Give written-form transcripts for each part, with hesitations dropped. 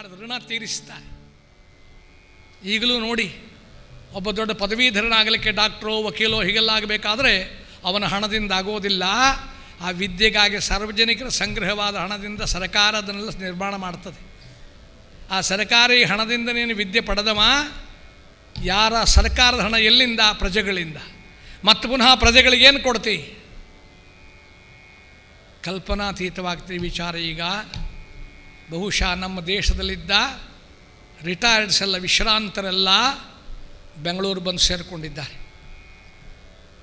ಮಾಡಿದ ಋಣ ತೀರಿಸ್ತಾರೆ. ಈಗಲೂ ನೋಡಿ, ಒಬ್ಬ ದೊಡ್ಡ ಪದವೀಧರನಾಗಲಿಕ್ಕೆ ಡಾಕ್ಟ್ರೋ ವಕೀಲೋ ಹೀಗೆಲ್ಲ ಆಗಬೇಕಾದ್ರೆ ಅವನ ಹಣದಿಂದ ಆಗೋದಿಲ್ಲ. ಆ ವಿದ್ಯೆಗಾಗಿ ಸಾರ್ವಜನಿಕರ ಸಂಗ್ರಹವಾದ ಹಣದಿಂದ ಸರ್ಕಾರ ಅದನ್ನೆಲ್ಲ ನಿರ್ಮಾಣ ಮಾಡ್ತದೆ. ಆ ಸರ್ಕಾರಿ ಹಣದಿಂದ ನೀನು ವಿದ್ಯೆ ಪಡೆದವ ಯಾರ ಸರ್ಕಾರದ ಹಣ ಎಲ್ಲಿಂದ? ಪ್ರಜೆಗಳಿಂದ. ಮತ್ತು ಪುನಃ ಪ್ರಜೆಗಳಿಗೇನು ಕೊಡ್ತಿ? ಕಲ್ಪನಾತೀತವಾಗ್ತೀವಿ ವಿಚಾರ. ಈಗ ಬಹುಶಃ ನಮ್ಮ ದೇಶದಲ್ಲಿದ್ದ ರಿಟೈರ್ಡ್ಸ್ ಎಲ್ಲ, ವಿಶ್ರಾಂತರೆಲ್ಲ ಬೆಂಗಳೂರು ಬಂದು ಸೇರಿಕೊಂಡಿದ್ದಾರೆ.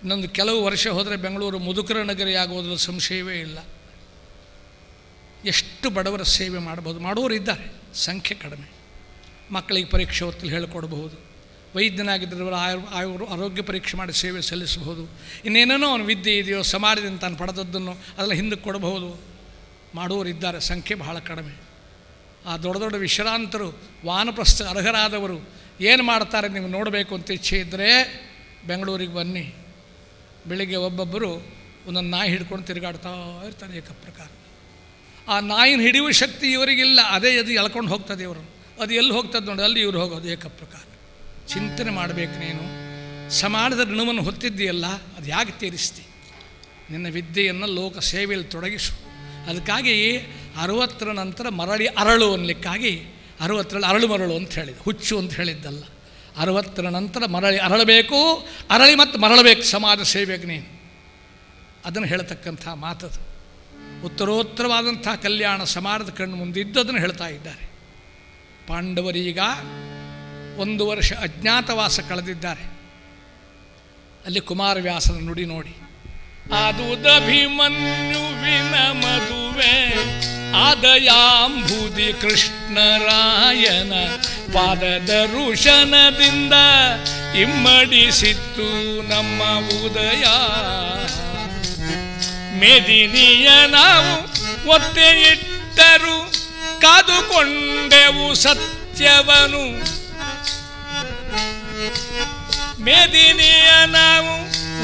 ಇನ್ನೊಂದು ಕೆಲವು ವರ್ಷ ಹೋದರೆ ಬೆಂಗಳೂರು ಮುದುಕರ ನಗರಿಯಾಗುವುದರ ಸಂಶಯವೇ ಇಲ್ಲ. ಎಷ್ಟು ಬಡವರ ಸೇವೆ ಮಾಡಬಹುದು, ಮಾಡೋರು ಇದ್ದಾರೆ, ಸಂಖ್ಯೆ ಕಡಿಮೆ. ಮಕ್ಕಳಿಗೆ ಪರೀಕ್ಷೆ ಹೊತ್ತಲ್ಲಿ ಹೇಳಿಕೊಡಬಹುದು, ವೈದ್ಯನಾಗಿದ್ದರೆ ಆರೋಗ್ಯ ಪರೀಕ್ಷೆ ಮಾಡಿ ಸೇವೆ ಸಲ್ಲಿಸಬಹುದು, ಇನ್ನೇನೇನೋ ಅವನು ವಿದ್ಯೆ ಇದೆಯೋ ಸಮಾಜದಿಂದ ತಾನು ಪಡೆದದ್ದನ್ನು ಅದೆಲ್ಲ ಹಿಂದಕ್ಕೆ ಕೊಡಬಹುದು. ಮಾಡೋರಿದ್ದಾರೆ, ಸಂಖ್ಯೆ ಬಹಳ ಕಡಿಮೆ. ಆ ದೊಡ್ಡ ದೊಡ್ಡ ವಿಶ್ರಾಂತರು, ವಾನಪ್ರಸ್ಥ ಅರ್ಹರಾದವರು ಏನು ಮಾಡ್ತಾರೆ ನೀವು ನೋಡಬೇಕು ಅಂತ ಇಚ್ಛೆ ಇದ್ದರೆ ಬೆಂಗಳೂರಿಗೆ ಬನ್ನಿ. ಬೆಳಿಗ್ಗೆ ಒಬ್ಬೊಬ್ಬರು ಒಂದೊಂದು ನಾಯಿ ಹಿಡ್ಕೊಂಡು ತಿರುಗಾಡ್ತಾ ಇರ್ತಾರೆ ಏಕಪ್ರಕಾರ. ಆ ನಾಯಿನ ಹಿಡಿಯುವ ಶಕ್ತಿ ಇವರಿಗಿಲ್ಲ, ಅದೇ ಅದು ಎಳ್ಕೊಂಡು ಹೋಗ್ತದೆ ಇವರು. ಅದು ಎಲ್ಲಿ ಹೋಗ್ತದೆ ನೋಡಿ, ಅಲ್ಲಿ ಇವ್ರು ಹೋಗೋದು ಏಕಪ್ರಕಾರ. ಚಿಂತನೆ ಮಾಡಬೇಕು. ನೀನು ಸಮಾಜದ ಋಣವನ್ನು ಹೊತ್ತಿದ್ದೀಯಲ್ಲ, ಅದು ಯಾಕೆ ತೀರಿಸ್ತಿ? ನಿನ್ನ ವಿದ್ಯೆಯನ್ನು ಲೋಕ ಸೇವೆಯಲ್ಲಿ ತೊಡಗಿಸು. ಅದಕ್ಕಾಗಿ 60ರ ನಂತರ ಮರಳಿ ಅರಳು ಅನ್ನಲಿಕ್ಕಾಗಿ 60ರಲ್ಲಿ ಅರಳು ಮರಳು ಅಂತ ಹೇಳಿದ, ಹುಚ್ಚು ಅಂತ ಹೇಳಿದ್ದಲ್ಲ. 60ರ ನಂತರ ಮರಳಿ ಅರಳಬೇಕು, ಅರಳಿ ಮತ್ತು ಮರಳಬೇಕು ಸಮಾಜ ಸೇವೆಗೆ ನೀನು. ಅದನ್ನು ಹೇಳ್ತಕ್ಕಂಥ ಮಾತದು. ಉತ್ತರೋತ್ತರವಾದಂಥ ಕಲ್ಯಾಣ ಸಮಾಜದ ಕಣ್ಣು ಮುಂದಿದ್ದದನ್ನು ಹೇಳ್ತಾ ಇದ್ದಾರೆ. ಪಾಂಡವರೀಗ 1 ವರ್ಷ ಅಜ್ಞಾತವಾಸ ಕಳೆದಿದ್ದಾರೆ. ಅಲ್ಲಿ ಕುಮಾರವ್ಯಾಸನ ನುಡಿ ನೋಡಿ. ಆದುದಭಿಮನ್ಯುವಿನ ಮದುವೆ ಆದಯಾಂಬುದಿ ಕೃಷ್ಣರಾಯನ ಪಾದದ ಋಷನದಿಂದ ಇಮ್ಮಡಿಸಿತ್ತು ನಮ್ಮ ಉದಯ. ಮೇದಿನಿಯ ನಾವು ಒತ್ತೆ ಇಟ್ಟರು ಕಾದುಕೊಂಡೆವು ಸತ್ಯವನು. ಮೇದಿನಿಯ ನಾವು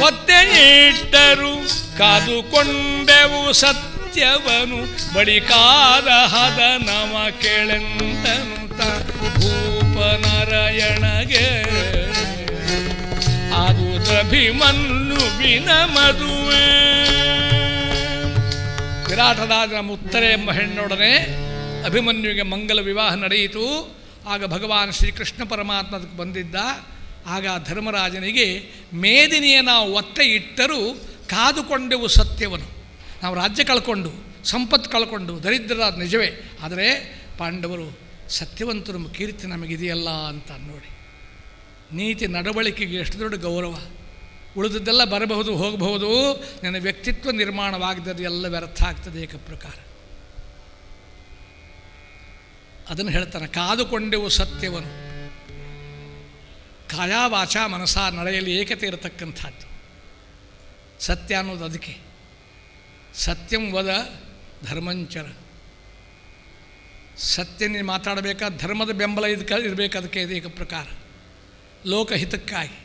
ಒತ್ತೆ ಇಟ್ಟರು ಕಾದುಕೊಂಡೆವು ಸತ್ಯವನು. ಬಳಿಕಾದ ಹದ ನಮ ಕೆಳೆಂತನುತ ಭೂಪನಾರಾಯಣಗೆ ಆದುದಭಿಮನ್ಯುವಿನ ಮದುವೆ. ವಿರಾಟರಾಜ ನಮ್ಮ ಉತ್ತರೆ ಎಂಬ ಹೆಣ್ಣೊಡನೆ ಅಭಿಮನ್ಯುವಿಗೆ ಮಂಗಲ ವಿವಾಹ ನಡೆಯಿತು. ಆಗ ಭಗವಾನ್ ಶ್ರೀಕೃಷ್ಣ ಪರಮಾತ್ಮ ಅದಕ್ಕೆ ಬಂದಿದ್ದ. ಆಗ ಧರ್ಮರಾಜನಿಗೆ ಮೇದಿನಿಯ ನಾವು ಒತ್ತೆ ಇಟ್ಟರೂ ಕಾದುಕೊಂಡೆವು ಸತ್ಯವನ್ನು. ನಾವು ರಾಜ್ಯ ಕಳ್ಕೊಂಡು, ಸಂಪತ್ತು ಕಳ್ಕೊಂಡು ದರಿದ್ರರಾದ ನಿಜವೇ, ಆದರೆ ಪಾಂಡವರು ಸತ್ಯವಂತರು ಕೀರ್ತಿ ನಮಗಿದೆಯಲ್ಲ ಅಂತ ನೋಡಿ. ನೀತಿ ನಡವಳಿಕೆಗೆ ಎಷ್ಟು ದೊಡ್ಡ ಗೌರವ. ಉಳಿದದ್ದೆಲ್ಲ ಬರಬಹುದು ಹೋಗಬಹುದು, ನನ್ನ ವ್ಯಕ್ತಿತ್ವ ನಿರ್ಮಾಣವಾಗದ್ದು ಎಲ್ಲ ವ್ಯರ್ಥ ಆಗ್ತದೆ ಏಕಪ್ರಕಾರ. ಅದನ್ನು ಹೇಳ್ತಾನೆ, ಕಾದುಕೊಂಡೆವು ಸತ್ಯವನ್ನು. ಕಾಯ ವಾಚ ಮನಸ ನಡೆಯಲ್ಲಿ ಏಕತೆ ಇರತಕ್ಕಂಥದ್ದು ಸತ್ಯ ಅನ್ನೋದು. ಅದಕ್ಕೆ ಸತ್ಯಂ ವದ ಧರ್ಮಂಚರ. ಸತ್ಯ ನೀನು ಮಾತಾಡಬೇಕಾದ ಧರ್ಮದ ಬೆಂಬಲ ಇರಬೇಕು. ಅದಕ್ಕೆ ಏಕ ಪ್ರಕಾರ ಲೋಕಹಿತಕ್ಕಾಗಿ,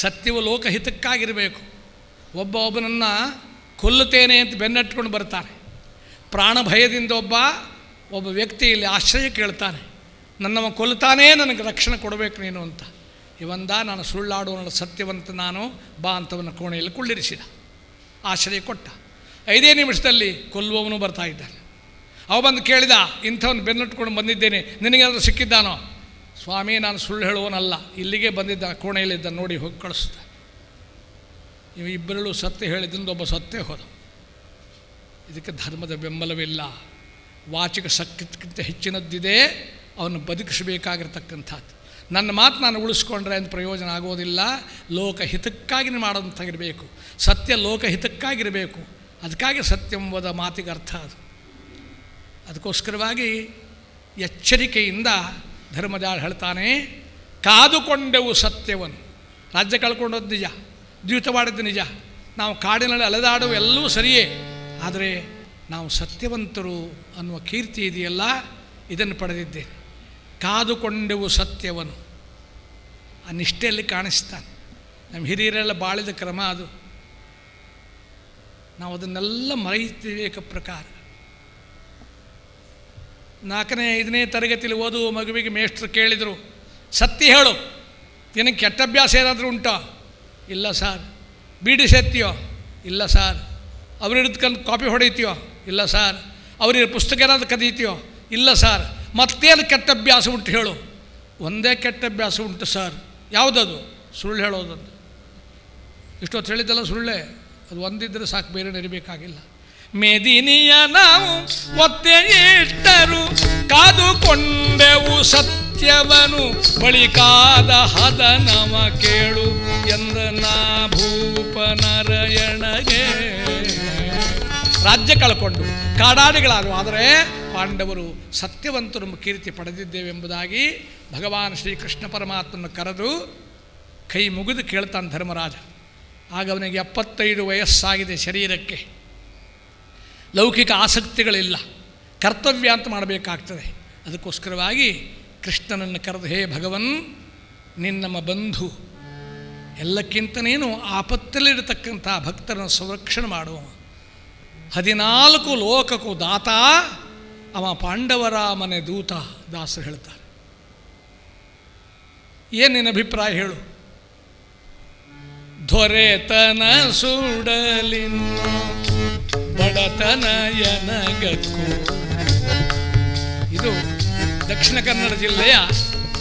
ಸತ್ಯವು ಲೋಕಹಿತಕ್ಕಾಗಿರಬೇಕು. ಒಬ್ಬನನ್ನು ಕೊಲ್ಲುತ್ತೇನೆ ಅಂತ ಬೆನ್ನಟ್ಕೊಂಡು ಬರ್ತಾನೆ. ಪ್ರಾಣ ಭಯದಿಂದ ಒಬ್ಬ ವ್ಯಕ್ತಿ ಇಲ್ಲಿ ಆಶ್ರಯ ಕೇಳ್ತಾನೆ, ನನ್ನವ ಕೊಲ್ತಾನೇ ನನಗೆ ರಕ್ಷಣೆ ಕೊಡಬೇಕು ನೀನು ಅಂತ. ಇವಂದ ನಾನು ಸುಳ್ಳಾಡುವ ಸತ್ಯವಂತ ನಾನು, ಬಾ ಅಂತವನ್ನ ಕೋಣೆಯಲ್ಲಿ ಕುಳ್ಳಿರಿಸಿದ, ಆಶ್ರಯ ಕೊಟ್ಟ. 5 ನಿಮಿಷದಲ್ಲಿ ಕೊಲ್ಲುವವನು ಬರ್ತಾ ಇದ್ದಾನೆ. ಅವ ಬಂದು ಕೇಳಿದ, ಇಂಥವನು ಬೆನ್ನಟ್ಕೊಂಡು ಬಂದಿದ್ದೇನೆ, ನಿನಗೇನಾದರೂ ಸಿಕ್ಕಿದ್ದಾನೋ? ಸ್ವಾಮಿ, ನಾನು ಸುಳ್ಳು ಹೇಳುವನಲ್ಲ, ಇಲ್ಲಿಗೆ ಬಂದಿದ್ದ, ಕೋಣೆಯಲ್ಲಿದ್ದ, ನೋಡಿ ಹೋಗಿ ಕಳಿಸ್ದ. ಇವು ಇಬ್ಬರಲ್ಲೂ ಸತ್ಯ ಹೇಳಿದ್ರಿಂದ ಒಬ್ಬ ಸತ್ಯ ಹೋದ. ಇದಕ್ಕೆ ಧರ್ಮದ ಬೆಂಬಲವಿಲ್ಲ. ವಾಚಿಕ ಶಕ್ತಿಗಿಂತ ಹೆಚ್ಚಿನದ್ದಿದೆ, ಅವನು ಬದುಕಿಸಬೇಕಾಗಿರ್ತಕ್ಕಂಥದ್ದು. ನನ್ನ ಮಾತು ನಾನು ಉಳಿಸ್ಕೊಂಡ್ರೆ ಅಂತ ಪ್ರಯೋಜನ ಆಗೋದಿಲ್ಲ. ಲೋಕಹಿತಕ್ಕಾಗಿ ಮಾಡೋದಂತಾಗಿರಬೇಕು. ಸತ್ಯ ಲೋಕಹಿತಕ್ಕಾಗಿರಬೇಕು. ಅದಕ್ಕಾಗಿ ಸತ್ಯಂಬದ ಮಾತಿಗೆ ಅರ್ಥ ಅದು. ಅದಕ್ಕೋಸ್ಕರವಾಗಿ ಎಚ್ಚರಿಕೆಯಿಂದ ಧರ್ಮಜಾಳ ಹೇಳ್ತಾನೆ, ಕಾದುಕೊಂಡೆವು ಸತ್ಯವನ್ನು. ರಾಜ್ಯ ಕಳ್ಕೊಂಡದ್ದು ನಿಜ, ದ್ಯೂತವಾಡಿದ್ದು ನಿಜ, ನಾವು ಕಾಡಿನಲ್ಲಿ ಅಲೆದಾಡುವ ಎಲ್ಲವೂ ಸರಿಯೇ, ಆದರೆ ನಾವು ಸತ್ಯವಂತರು ಅನ್ನುವ ಕೀರ್ತಿ ಇದೆಯಲ್ಲ, ಇದನ್ನು ಪಡೆದಿದ್ದೇನೆ. ಕಾದುಕೊಂಡೆವು ಸತ್ಯವನ್ನು. ಆ ನಿಷ್ಠೆಯಲ್ಲಿ ಕಾಣಿಸ್ತಾನೆ. ನಮ್ಮ ಹಿರಿಯರೆಲ್ಲ ಬಾಳಿದ ಕ್ರಮ ಅದು. ನಾವು ಅದನ್ನೆಲ್ಲ ಮರೆಯುತ್ತೇವೆ ಏಕ ಪ್ರಕಾರ. 4ನೇ 5ನೇ ತರಗತಿಯಲ್ಲಿ ಓದುವ ಮಗುವಿಗೆ ಮೇಷ್ಟ್ರು ಕೇಳಿದರು, ಸತ್ಯ ಹೇಳು, ನಿನಗೆ ಕೆಟ್ಟ ಅಭ್ಯಾಸ ಏನಾದರೂ ಉಂಟೋ? ಇಲ್ಲ ಸಾರ್. ಬೀಡಿ ಸೇತ್ತೀಯೋ? ಇಲ್ಲ ಸಾರ್. ಅವ್ರು ಹಿಡಿದ್ಕೊಂಡು ಕಾಪಿ ಹೊಡೀತೀಯೋ? ಇಲ್ಲ ಸಾರ್. ಅವ್ರಿಗೆ ಪುಸ್ತಕ ಏನಾದರೂ ಕದೀತೀಯೋ? ಇಲ್ಲ ಸಾರ್. ಮತ್ತೇನು ಕೆಟ್ಟ ಅಭ್ಯಾಸ ಉಂಟು ಹೇಳು? ಒಂದೇ ಕೆಟ್ಟ ಅಭ್ಯಾಸ ಉಂಟು ಸರ್. ಯಾವುದದು? ಸುಳ್ಳು ಹೇಳೋದಂತ. ಇಷ್ಟೊತ್ತು ಹೇಳಿದ್ದಲ್ಲ ಸುಳ್ಳೆ, ಅದು ಒಂದಿದ್ದರೆ ಸಾಕು, ಬೇರೆ ಇರಬೇಕಾಗಿಲ್ಲ. ಮೇದಿನಿಯ ನಾವು ಒತ್ತೆ ಇಟ್ಟರು ಕಾದುಕೊಂಡೆವು ಸತ್ಯವನು, ಬಳಿಕಾದ ಹದನವ ಕೇಳು ಎಂದ ನಾ ಭೂಪನರಯಣಗೆ. ರಾಜ್ಯ ಕಳ್ಕೊಂಡು ಕಾಡಾಡಿಗಳಾದವು, ಆದರೆ ಪಾಂಡವರು ಸತ್ಯವಂತರು ಕೀರ್ತಿ ಪಡೆದಿದ್ದೇವೆಂಬುದಾಗಿ ಭಗವಾನ್ ಶ್ರೀಕೃಷ್ಣ ಪರಮಾತ್ಮನ ಕರೆದು ಕೈ ಮುಗಿದು ಕೇಳ್ತಾನೆ ಧರ್ಮರಾಜ. ಆಗ ಅವನಿಗೆ 75 ವಯಸ್ಸಾಗಿದೆ. ಶರೀರಕ್ಕೆ ಲೌಕಿಕ ಆಸಕ್ತಿಗಳಿಲ್ಲ, ಕರ್ತವ್ಯ ಅಂತ ಮಾಡಬೇಕಾಗ್ತದೆ. ಅದಕ್ಕೋಸ್ಕರವಾಗಿ ಕೃಷ್ಣನನ್ನು ಕರೆದು, ಹೇ ಭಗವನ್, ನಿನ್ನಮ್ಮ ಬಂಧು, ಎಲ್ಲಕ್ಕಿಂತ ನೀನು ಆಪತ್ತಲ್ಲಿರತಕ್ಕಂಥ ಭಕ್ತರನ್ನು ಸಂರಕ್ಷಣೆ ಮಾಡುವ, 14 ಲೋಕಕ್ಕೂ ದಾತ, ಅವ ಪಾಂಡವರ ಮನೆ ದೂತ. ದಾಸರು ಹೇಳ್ತಾರೆ. ಏನು ನಿನ್ನ ಅಭಿಪ್ರಾಯ ಹೇಳು? ದೊರೆತನ ಸುಡಲಿನ್ನು ಬಡತನ ಎನಗಕ್ಕೂ. ಇದು ದಕ್ಷಿಣ ಕನ್ನಡ ಜಿಲ್ಲೆಯ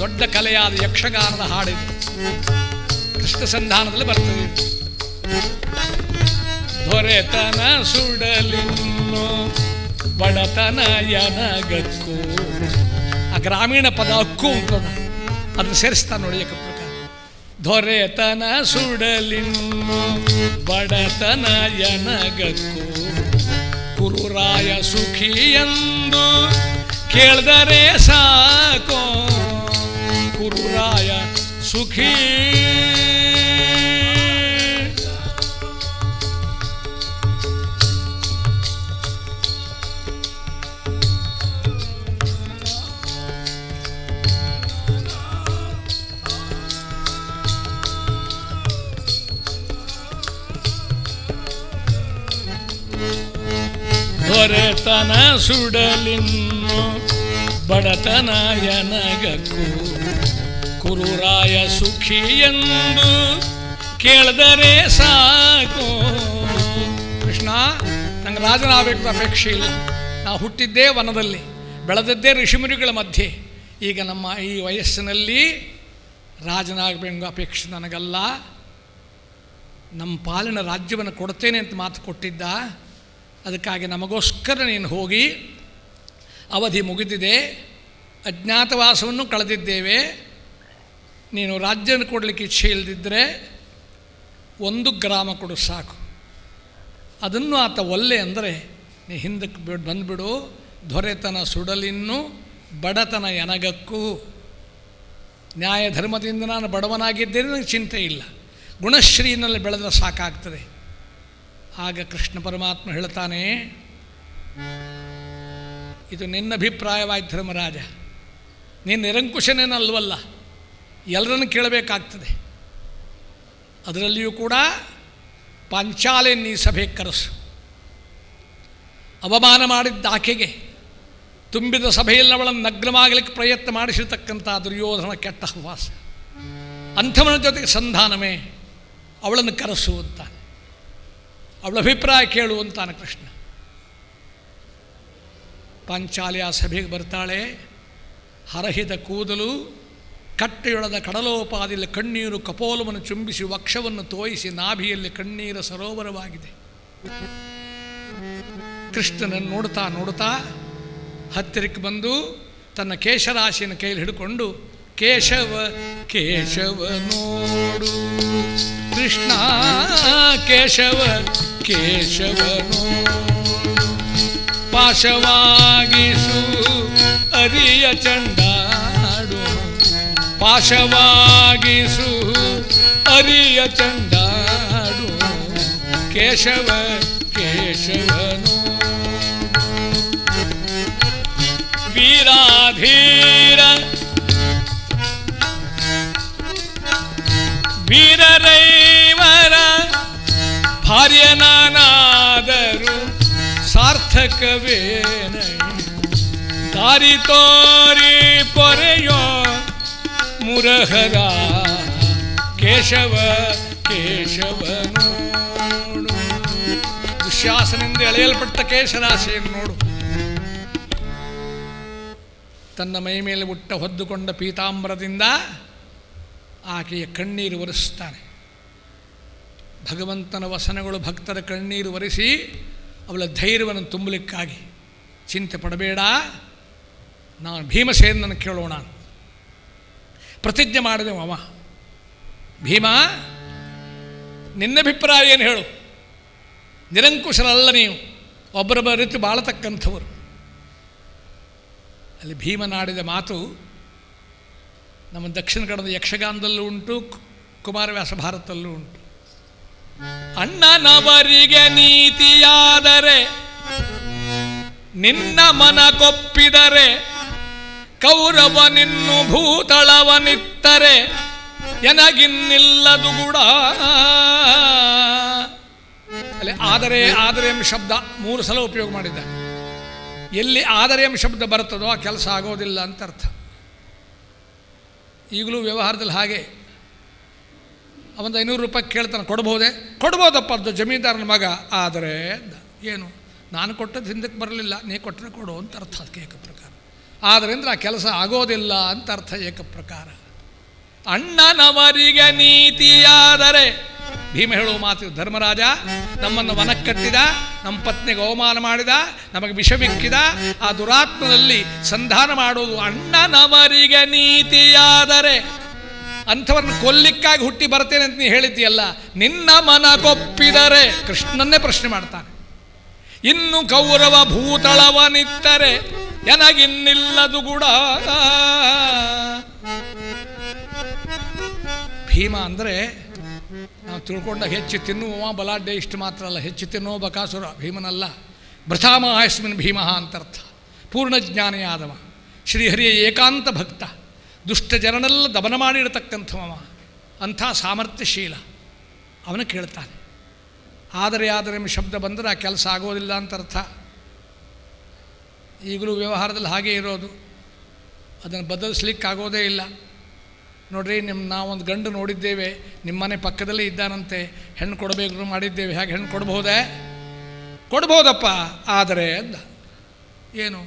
ದೊಡ್ಡ ಕಲೆಯಾದ ಯಕ್ಷಗಾನದ ಹಾಡಿದು. ಕೃಷ್ಣ ಸಂಧಾನದಲ್ಲಿ ಬರ್ತದೆ. ದೊರೆತನ ಸುಡಲಿನ್ನು ಬಡತನ ಎನಗಕ್ಕೂ. ಆ ಗ್ರಾಮೀಣ ಪದ ಅಕ್ಕು ಅಂತದ, ಅದನ್ನು ಸೇರಿಸ್ತಾನೆ ನೋಡಿ ಏಕ ಪ್ರಕಾರ. ದೊರೆತನ ಸುಡಲಿನ್ನು ಬಡತನ ಎನಗಕ್ಕೂ, ಕುರುರಾಯ ಸುಖಿ ಎಂದು ಕೇಳಿದರೆ ಸಾಕೋ. ಕುರುರಾಯ ಸುಖಿ ದೊರೆತನ ಸುಡಲಿನ್ನು ಬಡತನ ಎನಗಕ್ಕೂ, ಕುರುರಾಯ ಸುಖಿ ಎಂದು ಕೇಳಿದರೆ ಸಾಕು. ಕೃಷ್ಣ, ನಂಗೆ ರಾಜನಾಗಬೇಕು ಅಪೇಕ್ಷೆ ಇಲ್ಲ. ನಾವು ಹುಟ್ಟಿದ್ದೇ ವನದಲ್ಲಿ, ಬೆಳೆದದ್ದೇ ಋಷಿಮುನಿಗಳ ಮಧ್ಯೆ. ಈಗ ನಮ್ಮ ಈ ವಯಸ್ಸಿನಲ್ಲಿ ರಾಜನಾಗಬೇಕು ಅಪೇಕ್ಷೆ ನನಗಲ್ಲ. ನಮ್ಮ ಪಾಲಿನ ರಾಜ್ಯವನ್ನು ಕೊಡ್ತೇನೆ ಅಂತ ಮಾತು ಕೊಟ್ಟಿದ್ದ. ಅದಕ್ಕಾಗಿ ನಮಗೋಸ್ಕರ ನೀನು ಹೋಗಿ, ಅವಧಿ ಮುಗಿದಿದೆ, ಅಜ್ಞಾತವಾಸವನ್ನು ಕಳೆದಿದ್ದೇವೆ, ನೀನು ರಾಜ್ಯವನ್ನು ಕೊಡಲಿಕ್ಕೆ ಇಚ್ಛೆ ಇಲ್ಲದಿದ್ದರೆ 1 ಗ್ರಾಮ ಕೊಡು ಸಾಕು. ಅದನ್ನು ಆತ ಒಲ್ಲೆ ಅಂದರೆ ನೀ ಹಿಂದಕ್ಕೆ ಬಂದುಬಿಡು. ದೊರೆತನ ಸುಡಲಿನ್ನು ಬಡತನ ಎನಗಕ್ಕೂ. ನ್ಯಾಯ ಧರ್ಮದಿಂದ ನಾನು ಬಡವನಾಗಿದ್ದೇನೆ, ನನಗೆ ಚಿಂತೆ ಇಲ್ಲ, ಗುಣಶ್ರೀನಲ್ಲಿ ಬೆಳೆದರೆ ಸಾಕಾಗ್ತದೆ. ಆಗ ಕೃಷ್ಣ ಪರಮಾತ್ಮ ಹೇಳ್ತಾನೆ, ಇದು ನಿನ್ನ ಅಭಿಪ್ರಾಯವಾಯ್ತು ಧರ್ಮರಾಜ, ನೀನು ನಿರಂಕುಶನೇನಲ್ವಲ್ಲ, ಎಲ್ಲರನ್ನು ಕೇಳಬೇಕಾಗ್ತದೆ. ಅದರಲ್ಲಿಯೂ ಕೂಡ ಪಾಂಚಾಲೆಯನ್ನು ಈ ಸಭೆಗೆ ಕರೆಸು. ಅವಮಾನ ಮಾಡಿದ್ದ ಆಕೆಗೆ ತುಂಬಿದ ಸಭೆಯಲ್ಲಿ ಅವಳನ್ನು ನಗ್ನವಾಗಲಿಕ್ಕೆ ಪ್ರಯತ್ನ ಮಾಡಿಸಿರ್ತಕ್ಕಂಥ ದುರ್ಯೋಧನ ಕೆಟ್ಟ ಹವಾಸ, ಅಂಥವನ ಜೊತೆಗೆ ಸಂಧಾನವೇ, ಅವಳನ್ನು ಕರೆಸು ಅಂತಾನೆ. ಅವಳ ಅಭಿಪ್ರಾಯ ಕೇಳು ಅಂತಾನೆ ಕೃಷ್ಣ. ಪಾಂಚಾಲಿ ಆ ಸಭೆಗೆ ಬರ್ತಾಳೆ. ಹರಹಿದ ಕೂದಲು, ಕಟ್ಟೆಯೊಳದ ಕಡಲೋಪಾದಿಯಲ್ಲಿ ಕಣ್ಣೀರು ಕಪೋಲವನ್ನು ಚುಂಬಿಸಿ ವಕ್ಷವನ್ನು ತೋಯಿಸಿ ನಾಭಿಯಲ್ಲಿ ಕಣ್ಣೀರ ಸರೋವರವಾಗಿದೆ. ಕೃಷ್ಣನನ್ನು ನೋಡ್ತಾ ನೋಡ್ತಾ ಹತ್ತಿರಕ್ಕೆ ಬಂದು ತನ್ನ ಕೇಶರಾಶಿಯನ್ನು ಕೈಯಲ್ಲಿ ಹಿಡ್ಕೊಂಡು, ಕೇಶವ ಕೇಶವ ನೋಡು ಕೃಷ್ಣ, ಕೇಶವ ಕೇಶವ ನೋಡು, ಪಾಶವಾಗಿಸು ಅರಿಯ ಚಂಡಾಡು, ಪಾಶವಾಗಿಸು ಅರಿಯ ಚಂಡಾಡು, ಕೇಶವ ಕೇಶವನು. ವೀರಾಧೀರ ವೀರರೈವರ ಭಾರ್ಯನಾನಾದರೂ ಸಾರ್ಥಕವೇನೈ, ದಾರಿ ತೋರಿ ಪೊರೆಯೋ ಮುರಹರ ಕೇಶವ ಕೇಶವನು ದುಶ್ಯಾಸನಿಂದ ಎಳೆಯಲ್ಪಟ್ಟ ಕೇಶರಾಶಿಯನ್ನು ನೋಡು. ತನ್ನ ಮೈ ಮೇಲೆ ಹೊದ್ದುಕೊಂಡ ಪೀತಾಂಬರದಿಂದ ಆಕೆಯ ಕಣ್ಣೀರು ಒರೆಸ್ತಾನೆ. ಭಗವಂತನ ವಸನಗಳು ಭಕ್ತರ ಕಣ್ಣೀರು ಒರೆಸಿ ಅವಳ ಧೈರ್ಯವನ್ನು ತುಂಬಲಿಕ್ಕಾಗಿ. ಚಿಂತೆ ಪಡಬೇಡ, ನಾನು ಭೀಮಸೇನನ್ನು ಕೇಳೋಣ. ಪ್ರತಿಜ್ಞೆ ಮಾಡಿದೆ ಅವ, ಭೀಮ ನಿನ್ನಭಿಪ್ರಾಯ ಏನು ಹೇಳು, ನಿರಂಕುಶರಲ್ಲ ನೀವು, ಒಬ್ಬರೊಬ್ಬರ ರೀತಿ ಬಾಳತಕ್ಕಂಥವರು. ಅಲ್ಲಿ ಭೀಮನಾಡಿದ ಮಾತು ನಮ್ಮ ದಕ್ಷಿಣ ಕನ್ನಡದ ಯಕ್ಷಗಾನದಲ್ಲೂ ಉಂಟು, ಕುಮಾರವ್ಯಾಸ ಭಾರತದಲ್ಲೂ ಉಂಟು. ಅಣ್ಣನವರಿಗೆ ನೀತಿಯಾದರೆ ನಿನ್ನ ಮನ ಕೊಪ್ಪಿದರೆ ಕೌರವನಿನ್ನು ಭೂತಳವನಿತ್ತರೆ ಎನಗಿನ್ನಿಲ್ಲದು ಕೂಡ. ಅಲ್ಲಿ ಆದರೆ ಎಂಬ ಶಬ್ದ 3 ಸಲ ಉಪಯೋಗ ಮಾಡಿದ್ದಾರೆ. ಎಲ್ಲಿ ಆದರೆ ಎಂಬ ಶಬ್ದ ಬರ್ತದೋ ಆ ಕೆಲಸ ಆಗೋದಿಲ್ಲ ಅಂತ ಅರ್ಥ. ಈಗಲೂ ವ್ಯವಹಾರದಲ್ಲಿ ಹಾಗೆ. ಅವನು 500 ರೂಪಾಯಿ ಕೇಳ್ತಾನೆ, ಕೊಡ್ಬೋದೇ? ಕೊಡ್ಬೋದಪ್ಪ, ಅದು ಜಮೀನ್ದಾರನ ಮಗ. ಆದರೆ ಏನು, ನಾನು ಕೊಟ್ಟದ್ದು ಹಿಂದಕ್ಕೆ ಬರಲಿಲ್ಲ, ನೀ ಕೊಟ್ಟರೆ ಕೊಡು ಅಂತ ಅರ್ಥ ಅದಕ್ಕೆ ಏಕಪ್ರಕಾರ. ಆದ್ದರಿಂದ ಆ ಕೆಲಸ ಆಗೋದಿಲ್ಲ ಅಂತ ಅರ್ಥ ಏಕಪ್ರಕಾರ. ಅಣ್ಣನವರಿಗೆ ನೀತಿಯಾದರೆ, ಭೀಮ ಹೇಳುವ ಮಾತು, ಧರ್ಮರಾಜ ನಮ್ಮನ್ನು ವನಕ್ಕೆ ಕಟ್ಟಿದ, ನಮ್ಮ ಪತ್ನಿಗೆ ಅವಮಾನ ಮಾಡಿದ, ನಮಗೆ ವಿಷವಿಕ್ಕಿದ, ಆ ದುರಾತ್ಮನಲ್ಲಿ ಸಂಧಾನ ಮಾಡೋದು ಅಣ್ಣನವರಿಗೆ ನೀತಿಯಾದರೆ, ಅಂಥವ್ರನ್ನ ಕೊಲ್ಲಿಕ್ಕಾಗಿ ಹುಟ್ಟಿ ಬರ್ತೇನೆ ಅಂತ ನೀ ಹೇಳಿದ್ದೀಯಲ್ಲ, ನಿನ್ನ ಮನ ಕೊಪ್ಪಿದರೆ, ಕೃಷ್ಣನ್ನೇ ಪ್ರಶ್ನೆ ಮಾಡ್ತಾನೆ. ಇನ್ನು ಕೌರವ ಭೂತಳವನಿತ್ತರೆ ಎನಗಿನ್ನಿಲ್ಲದು ಕೂಡ. ಭೀಮ ಅಂದರೆ ನಾವು ತಿಳ್ಕೊಂಡಾಗ ಹೆಚ್ಚು ತಿನ್ನುವ ಬಲಾಢ್ಯ ಇಷ್ಟು ಮಾತ್ರ ಅಲ್ಲ, ಹೆಚ್ಚು ತಿನ್ನುವ ಬಕಾಸುರ ಭೀಮನಲ್ಲ. ಭೃತಾಮಹಸ್ಮಿನ್ ಭೀಮಃ ಅಂತರ್ಥ. ಪೂರ್ಣ ಜ್ಞಾನಿಯಾದವ, ಶ್ರೀಹರಿಯ ಏಕಾಂತ ಭಕ್ತ, ದುಷ್ಟ ಜನನೆಲ್ಲ ದಮನ ಮಾಡಿರತಕ್ಕಂಥವ, ಅಂಥ ಸಾಮರ್ಥ್ಯಶೀಲ. ಅವನು ಕೇಳ್ತಾನೆ. ಆದರೆ ಎಂಬ ಶಬ್ದ ಬಂದರೆ ಆ ಕೆಲಸ ಆಗೋದಿಲ್ಲ ಅಂತ ಅರ್ಥ. ಈಗಲೂ ವ್ಯವಹಾರದಲ್ಲಿ ಹಾಗೇ ಇರೋದು, ಅದನ್ನು ಬದಲಿಸ್ಲಿಕ್ಕಾಗೋದೇ ಇಲ್ಲ. ನೋಡ್ರಿ, ನಾವೊಂದು ಗಂಡು ನೋಡಿದ್ದೇವೆ, ನಿಮ್ಮ ಮನೆ ಪಕ್ಕದಲ್ಲೇ ಇದ್ದಾನಂತೆ, ಹೆಣ್ಣು ಕೊಡಬೇಕು ಮಾಡಿದ್ದೇವೆ, ಹಾಗೆ ಹೆಣ್ಣು ಕೊಡಬಹುದೇ? ಕೊಡ್ಬೋದಪ್ಪ, ಆದರೆ ಅಂದ. ಏನು,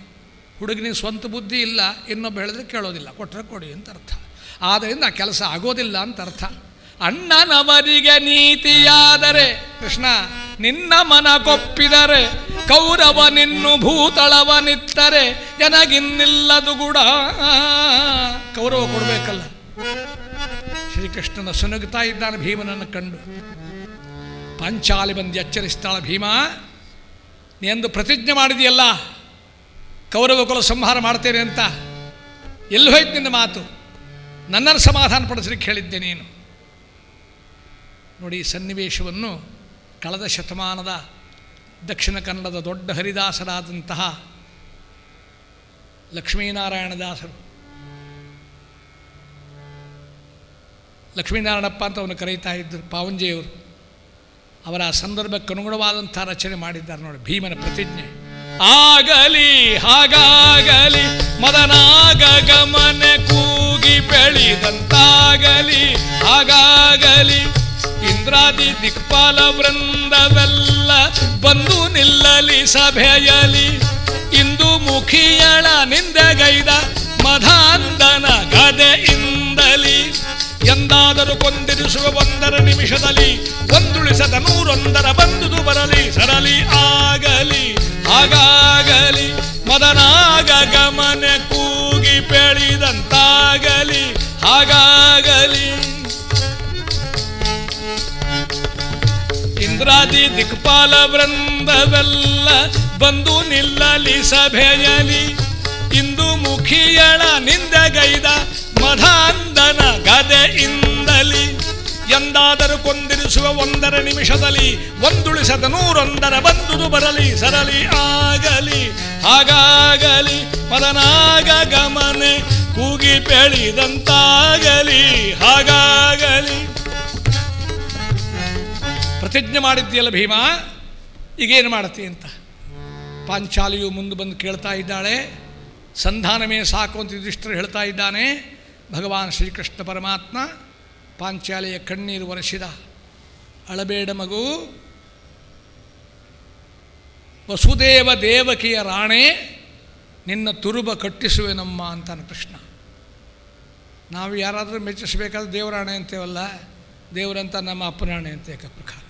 ಹುಡುಗನಿಗೆ ಸ್ವಂತ ಬುದ್ಧಿ ಇಲ್ಲ, ಇನ್ನೊಬ್ಬ ಹೇಳಿದ್ರೆ ಕೇಳೋದಿಲ್ಲ, ಕೊಟ್ಟರೆ ಕೊಡಿ ಅಂತ ಅರ್ಥ. ಆದ್ದರಿಂದ ಆ ಕೆಲಸ ಆಗೋದಿಲ್ಲ ಅಂತ ಅರ್ಥ. ಅಣ್ಣನವರಿಗೆ ನೀತಿಯಾದರೆ, ಕೃಷ್ಣ ನಿನ್ನ ಮನ ಕೊಪ್ಪಿದರೆ ಕೌರವನಿನ್ನು ಭೂತಳವನಿತ್ತರೆ ಎನಗಿನ್ನಿಲ್ಲದು ಕೂಡ. ಕೌರವ ಕೊಡಬೇಕಲ್ಲ. ಶ್ರೀಕೃಷ್ಣನ ಸುನಗುತ್ತಾ ಇದ್ದಾನೆ ಭೀಮನನ್ನು ಕಂಡು. ಪಾಂಚಾಲಿ ಬಂದು ಎಚ್ಚರಿಸ್ತಾಳ, ಭೀಮ ನೀ ಎಂದು ಪ್ರತಿಜ್ಞೆ ಮಾಡಿದೆಯಲ್ಲ ಕೌರವ ಕುಲ ಸಂಹಾರ ಮಾಡ್ತೇನೆ ಅಂತ, ಎಲ್ಲಿ ಹೋಯ್ತು ನಿನ್ನ ಮಾತು? ನನ್ನನ್ನು ಸಮಾಧಾನ ಪಡಿಸ್ಲಿಕ್ಕೆ ಹೇಳಿದ್ದೆ ನೀನು. ನೋಡಿ, ಈ ಸನ್ನಿವೇಶವನ್ನು ಕಳೆದ ಶತಮಾನದ ದಕ್ಷಿಣ ಕನ್ನಡದ ದೊಡ್ಡ ಹರಿದಾಸರಾದಂತಹ ಲಕ್ಷ್ಮೀನಾರಾಯಣದಾಸರು, ಲಕ್ಷ್ಮೀನಾರಾಯಣಪ್ಪ ಅಂತ ಅವನು ಕರೀತಾ ಇದ್ದರು, ಪಾವಂಜೆಯವರು, ಅವರ ಸಂದರ್ಭಕ್ಕೆ ಅನುಗುಣವಾದಂಥ ರಚನೆ ಮಾಡಿದ್ದಾರೆ ನೋಡಿ. ಭೀಮನ ಪ್ರತಿಜ್ಞೆ: ಆಗಲಿ ಹಾಗಾಗಲಿ ಮದನಾಗ ಗಮನ ಕೂಗಿ ಬೆಳೆದಂತಾಗಲಿ, ಹಾಗಾಗಲಿ ಇಂದ್ರಾದಿ ದಿಕ್ಪಾಲ ವೃಂದವೆಲ್ಲ ಬಂದು ನಿಲ್ಲಲಿ ಸಭೆಯಲಿ, ಇಂದು ಮುಖಿಯಳ ನಿಂದೆಗೈದ ಮಧಾಂಧನ ಗದೆಯಿಂದಲಿ, ಎಂದಾದರೂ ಕೊಂದಿರಿಸುವ 1 ನಿಮಿಷದಲ್ಲಿ ಒಂದುಳಿಸದ 101 ಬಂದುದು ಬರಲಿ, ಸರಲಿ ಆಗಲಿ ಹಾಗಾಗಲಿ ಮದನಾಗ ಗಮನ ಕೂಗಿ ಬೆಳೆದಂತಾಗಲಿ, ಹಾಗಾಗಲಿ ಇಂದ್ರಾದಿ ದಿಕ್ಪಾಲ ವೃಂದವೆಲ್ಲ ಬಂದು ನಿಲ್ಲಲಿ ಸಭೆಯಲಿ, ಇಂದು ಮುಖಿಯಳ ನಿಂದೆಗೈದ ಮಧಾಂಧನ ಗದೆಯಿಂದಲಿ, ಎಂದಾದರೂ ಕೊಂದಿರಿಸುವ 1 ನಿಮಿಷದಲ್ಲಿ ಒಂದುಳಿಸದ 101 ಬಂದುದು ಬರಲಿ, ಸರಲಿ ಆಗಲಿ ಹಾಗಾಗಲಿ ಮದನಾಗ ಗಮನೆ ಕೂಗಿ ಬೆಳೆದಂತಾಗಲಿ, ಹಾಗಾಗಲಿ. ಪ್ರತಿಜ್ಞೆ ಮಾಡಿದ್ದೀಯಲ್ಲ ಭೀಮ, ಈಗೇನು ಮಾಡ್ತೀಯ ಅಂತ ಪಾಂಚಾಲಿಯು ಮುಂದೆ ಬಂದು ಕೇಳ್ತಾ ಇದ್ದಾಳೆ. ಸಂಧಾನವೇ ಸಾಕು ಅಂತ ಯುಧಿಷ್ಠಿರ ಹೇಳ್ತಾ ಇದ್ದಾನೆ. ಭಗವಾನ್ ಶ್ರೀಕೃಷ್ಣ ಪರಮಾತ್ಮ ಪಾಂಚಾಲಿಯ ಕಣ್ಣೀರು ಒರೆಸಿದ. ಅಳಬೇಡ ಮಗು, ವಸುದೇವ ದೇವಕಿಯ ರಾಣೆ, ನಿನ್ನ ತುರುಬ ಕಟ್ಟಿಸುವೆನಮ್ಮ ಅಂತಾನೆ ಕೃಷ್ಣ. ನಾವು ಯಾರಾದರೂ ಮೆಚ್ಚಿಸಬೇಕಾದ್ರೆ ದೇವರಾಣೆ ಅಂತೇವಲ್ಲ, ದೇವರಂತ ನಮ್ಮ ಅಪ್ಪನಾಣೆ ಅಂತ ಏಕ ಪ್ರಕಾರ.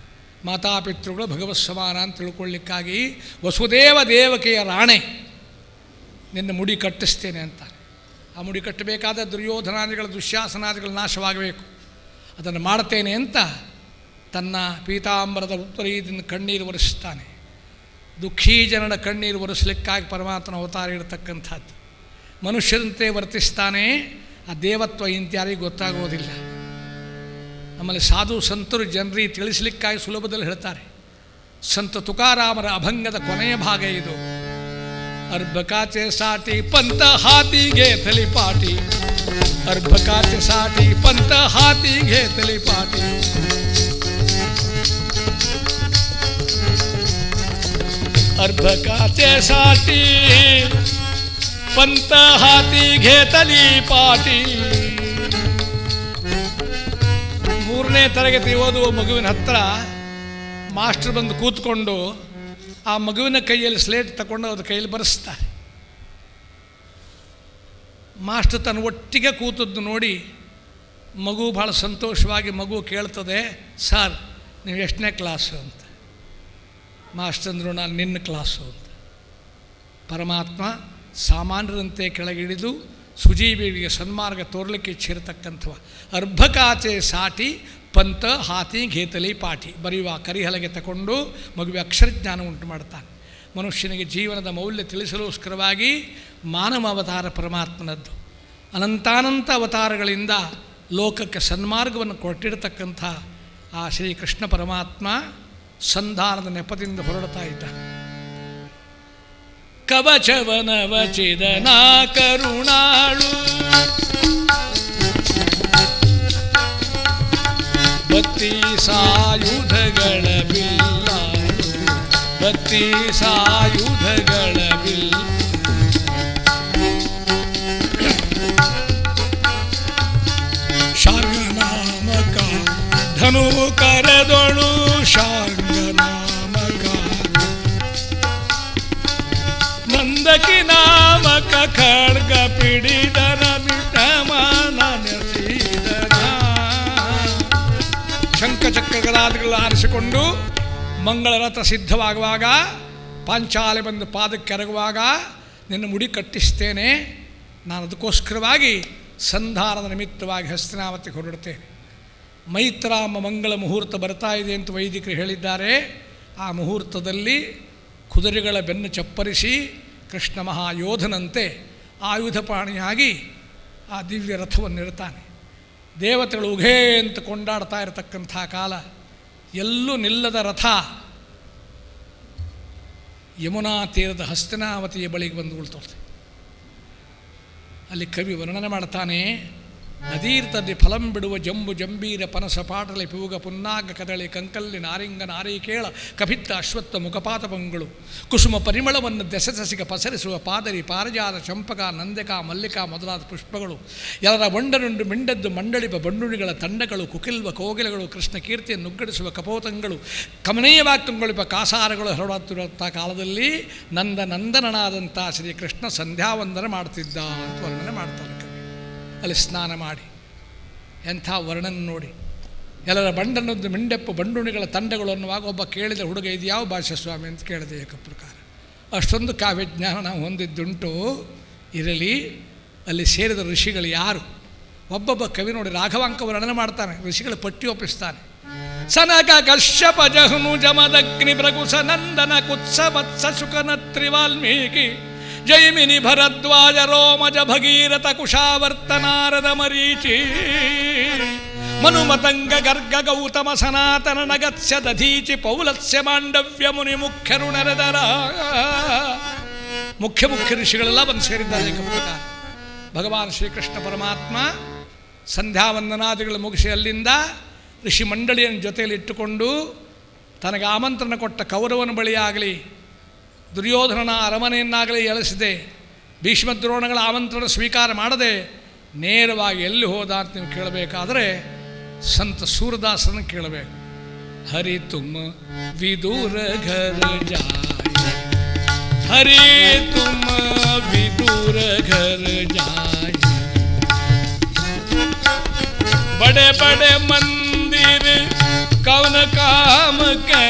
ಮಾತಾಪಿತೃಗಳು ಭಗವತ್ ಸಮಾನ ಅಂತ ತಿಳ್ಕೊಳ್ಳಿಕ್ಕಾಗಿ ವಸುದೇವ ದೇವಕಿಯ ರಾಣೆ ನಿನ್ನ ಮುಡಿ ಕಟ್ಟಿಸ್ತೇನೆ ಅಂತ. ಆ ಮುಡಿ ಕಟ್ಟಬೇಕಾದ ದುರ್ಯೋಧನಾದಿಗಳ ದುಶ್ಯಾಸನಾದಿಗಳ ನಾಶವಾಗಬೇಕು, ಅದನ್ನು ಮಾಡ್ತೇನೆ ಅಂತ ತನ್ನ ಪೀತಾಂಬರದ ಉತ್ತರೀಯದಿಂದ ಕಣ್ಣೀರು ಒರೆಸ್ತಾನೆ. ದುಃಖೀ ಜನರ ಕಣ್ಣೀರು ಒರೆಸಲಿಕ್ಕಾಗಿ ಪರಮಾತ್ಮನ ಅವತಾರ ಇರತಕ್ಕಂಥದ್ದು. ಮನುಷ್ಯರಂತೆ ವರ್ತಿಸ್ತಾನೆ. ಆ ದೇವತ್ವ ಇಂತ್ಯಾರಿಗೂ ಗೊತ್ತಾಗೋದಿಲ್ಲ. ನಮ್ಮಲ್ಲಿ ಸಾಧು ಸಂತರು ಜನರಿಗೆ ತಿಳಿಸಲಿಕ್ಕಾಗಿ ಸುಲಭದಲ್ಲಿ ಹೇಳ್ತಾರೆ. ಸಂತ ತುಕಾರಾಮರ ಅಭಂಗದ ಕೊನೆಯ ಭಾಗ ಇದು. ಅರ್ಭಕಾಚೆ ಸಾಟಿ ಪಂತ ಹಾತಿಗೆ ತಲಿಪಾಟಿ, ಅರ್ಭಕಾಚೆ ಸಾಟಿ ಪಂತ ಹಾತಿಗೆ ತಲಿಪಾಟಿ. ಅರ್ಭಕಾಚೆ ಸಾಟಿ ಪಂತ ಹಾತಿಗೆ ತಲಿಪಾಟಿ. 3ನೇ ತರಗತಿ ಓದುವ ಮಗುವಿನ ಹತ್ರ ಮಾಸ್ಟರ್ ಬಂದು ಕೂತ್ಕೊಂಡು ಆ ಮಗುವಿನ ಕೈಯಲ್ಲಿ ಸ್ಲೇಟ್ ತಗೊಂಡು ಅದ್ರ ಕೈಯಲ್ಲಿ ಬರೆಸ್ತಾರೆ. ಮಾಸ್ಟರ್ ತನ್ನ ಒಟ್ಟಿಗೆ ಕೂತದ್ದು ನೋಡಿ ಮಗು ಭಾಳ ಸಂತೋಷವಾಗಿ ಮಗು ಕೇಳ್ತದೆ, ಸರ್ ನೀವು ಎಷ್ಟನೇ ಕ್ಲಾಸು ಅಂತ. ಮಾಸ್ಟರ್ ಅಂದರು, ನಾನು ನಿನ್ನ ಕ್ಲಾಸು ಅಂತ. ಪರಮಾತ್ಮ ಸಾಮಾನ್ಯರಂತೆ ಕೆಳಗಿಳಿದು ಸುಜೀವಿಗೆ ಸನ್ಮಾರ್ಗ ತೋರ್ಲಿಕ್ಕೆ ಇಚ್ಛಿರತಕ್ಕಂಥವ. ಅರ್ಭಕಾಚೆ ಸಾಟಿ ಪಂತ ಹಾತಿ ಘೇತಲಿ ಪಾಟಿ. ಬರೆಯುವ ಕರಿಹಲಗೆ ತಗೊಂಡು ಮಗುವೆ ಅಕ್ಷರಜ್ಞಾನ ಉಂಟು ಮಾಡ್ತಾನೆ. ಮನುಷ್ಯನಿಗೆ ಜೀವನದ ಮೌಲ್ಯ ತಿಳಿಸಲೋಸ್ಕರವಾಗಿ ಮಾನವ ಅವತಾರ ಪರಮಾತ್ಮನದ್ದು. ಅನಂತಾನಂತ ಅವತಾರಗಳಿಂದ ಲೋಕಕ್ಕೆ ಸನ್ಮಾರ್ಗವನ್ನು ಕೊಟ್ಟಿರತಕ್ಕಂಥ ಆ ಶ್ರೀಕೃಷ್ಣ ಪರಮಾತ್ಮ ಸಂಧಾನದ ನೆಪದಿಂದ ಹೊರಡ್ತಾ ಇದ್ದ. ಕವಚವನವಚಿದನ ಕರುಣಾಳು ಬತ್ತಿ ಸಾಯುಧಗಳ ಬಿಲ್ಲಾಳು, ಬತ್ತಿ ಸಾಯುಧಗಳ ಬಿಲ್. ಶಾರ್ಗನಾಮಕ ಧನು ಕರದೊಳು ಶಾರ್ಗನಾಮಕ ನಂದಕಿ ನಾಮಕ ಖಡ್ಗ ಪಿಡಿದನ ಬಿಟ್ಟಮನ ನೆಸಿದನ. ಶಂಖಚಕ್ರಗಳಾದಿಗಳು ಆರಿಸಿಕೊಂಡು ಮಂಗಳರಥ ಸಿದ್ಧವಾಗುವಾಗ ಪಾಂಚಾಲೆ ಬಂದು ಪಾದಕ್ಕೆ ಎರಗುವಾಗ ನಿನ್ನ ಮುಡಿ ಕಟ್ಟಿಸ್ತೇನೆ. ನಾನು ಅದಕ್ಕೋಸ್ಕರವಾಗಿ ಸಂಧಾನದ ನಿಮಿತ್ತವಾಗಿ ಹಸ್ತಿನಾವತಿಗೆ ಹೊರಡುತ್ತೇನೆ. ಮೈತ್ರಾಮ ಮಂಗಳ ಮುಹೂರ್ತ ಬರ್ತಾ ಇದೆ ಅಂತ ವೈದಿಕರು ಹೇಳಿದ್ದಾರೆ. ಆ ಮುಹೂರ್ತದಲ್ಲಿ ಕುದುರೆಗಳ ಬೆನ್ನು ಚಪ್ಪರಿಸಿ ಕೃಷ್ಣ ಮಹಾಯೋಧನಂತೆ ಆಯುಧಪಾಣಿಯಾಗಿ ಆ ದಿವ್ಯ ರಥವನ್ನಿರ್ತಾನೆ. ದೇವತೆಗಳು ಉಘೇ ಅಂತ ಕೊಂಡಾಡ್ತಾ ಇರತಕ್ಕಂಥ ಕಾಲ, ಎಲ್ಲೂ ನಿಲ್ಲದ ರಥ ಯಮುನಾ ತೀರದ ಹಸ್ತಿನಾವತಿಯ ಬಳಿಗೆ ಬಂದು ಉಳ್ತೋಳ್ತೆ. ಅಲ್ಲಿ ಕವಿ ವರ್ಣನೆ ಮಾಡ್ತಾನೆ. ನದೀರ್ತದಿ ಫಲಂ ಬಿಡುವ ಜಂಬು ಜಂಬೀರ ಪನಸ ಪಾಟಲಿ ಪೂಗ ಪುನ್ನಾಗ ಕದಳಿ ಕಂಕಲ್ಲಿ ನಾರಿಂಗ ನಾರೀಕೇಳ ಕಪಿತ್ತ ಅಶ್ವತ್ಥ ಮುಖಪಾತ ಪಂಗಳು ಕುಸುಮ ಪರಿಮಳವನ್ನು ದೆಸೆಸಸಿಗ ಪಸರಿಸುವ ಪಾದರಿ ಪಾರಿಜಾತ ಚಂಪಕ ನಂದಕ ಮಲ್ಲಿಕಾ ಮೊದಲಾದ ಪುಷ್ಪಗಳು ಎಲ್ಲರ ಒಂಡನುಂಡು ಮಿಂಡದ್ದು ಮಂಡಳಿಪ ಬಂಡುಣಿಗಳ ತಂಡಗಳು ಕುಕಿಲ್ವ ಕೋಗಿಲೆಗಳು ಕೃಷ್ಣ ಕೀರ್ತಿಯನ್ನು ನುಗ್ಗಡಿಸುವ ಕಪೋತಂಗಳು ಕಮನೀಯವಾಗಿ ತುಂಗೊಳಿಪ ಕಾಸಾರಗಳು ಹೊರಡುತ್ತಿರುವಂಥ ಕಾಲದಲ್ಲಿ ನಂದನನಾದಂಥ ಶ್ರೀಕೃಷ್ಣ ಸಂಧ್ಯಾವಂದನೆ ಮಾಡ್ತಿದ್ದ ಅಂತ ವರ್ಣನೆ ಮಾಡ್ತಾರೆ. ಅಲ್ಲಿ ಸ್ನಾನ ಮಾಡಿ ಎಂಥ ವರ್ಣನೆ ನೋಡಿ. ಎಲ್ಲರ ಬಂಡನದ್ದು ಮಿಂಡೆಪ್ಪು ಬಂಡುಣಿಗಳ ತಂಡಗಳು ಅನ್ನುವಾಗ ಒಬ್ಬ ಕೇಳಿದ ಹುಡುಗ ಇದು ಯಾವ ಭಾಷೆ ಸ್ವಾಮಿ ಅಂತ ಕೇಳಿದೆ ಏಕಪ್ರಕಾರ. ಅಷ್ಟೊಂದು ಕಾವ್ಯಜ್ಞಾನ ನಾವು ಹೊಂದಿದ್ದುಂಟು. ಇರಲಿ, ಅಲ್ಲಿ ಸೇರಿದ ಋಷಿಗಳು ಯಾರು? ಒಬ್ಬೊಬ್ಬ ಕವಿ ನೋಡಿ ರಾಘವಾಂಕ ವರ್ಣನೆ ಮಾಡ್ತಾನೆ, ಋಷಿಗಳ ಪಟ್ಟಿ ಒಪ್ಪಿಸ್ತಾನೆ. ಸನಕ ಕಶ್ಯಪ ಜಹ್ನು ಜಮದಗ್ನಿ ಭೃಗುಸ ನಂದನ ಕುತ್ಸ ವತ್ಸ ಶುಕನತ್ರಿ ವಾಲ್ಮೀಕಿ ಜೈಮಿನಿ ಭರದ್ವಾಜ ರೋಮಜ ಭಗೀರಥ ಕುಶಾವರ್ತನಾರದ ಮರೀಚಿ ಮನುಮತಂಗ ಗರ್ಗ ಗೌತಮ ಸನಾತನ ನಗತ್ಸ್ಯ ದಧೀಚಿ ಪೌಲತ್ಸ್ಯ ಮಾಂಡವ್ಯ ಮುನಿ ಮುಖ್ಯರು ನೆರೆದರ. ಮುಖ್ಯ ಋಷಿಗಳೆಲ್ಲ ಬಂದು ಸೇರಿದ್ದಾರೆ ಏಕಪ್ರಕಾರ. ಭಗವಾನ್ ಶ್ರೀಕೃಷ್ಣ ಪರಮಾತ್ಮ ಸಂಧ್ಯಾವಂದನಾದಿಗಳು ಮುಗಿಸಿ ಅಲ್ಲಿಂದ ಋಷಿ ಮಂಡಳಿಯನ್ನು ಜೊತೆಯಲ್ಲಿ ಇಟ್ಟುಕೊಂಡು ತನಗೆ ಆಮಂತ್ರಣ ಕೊಟ್ಟ ಕೌರವನ ಬಳಿಯಾಗಲಿ ದುರ್ಯೋಧನನ ಅರಮನೆಯನ್ನಾಗಲಿ ಎಳಿಸಿದೆ ಭೀಷ್ಮದ್ರೋಣಗಳ ಆಮಂತ್ರಣ ಸ್ವೀಕಾರ ಮಾಡದೆ ನೇರವಾಗಿ ಎಲ್ಲಿ ಹೋದ ಅಂತ ನೀವು ಕೇಳಬೇಕಾದ್ರೆ ಸಂತ ಸೂರದಾಸನ ಕೇಳಬೇಕು. ಹರಿ ತುಮ ವಿದೂರ ಘರ ಜಾಯ, ಹರಿ ತುಮ ವಿದೂರ ಘರ ಜಾಯ, बड़े बड़े मंदिर कौन काम के,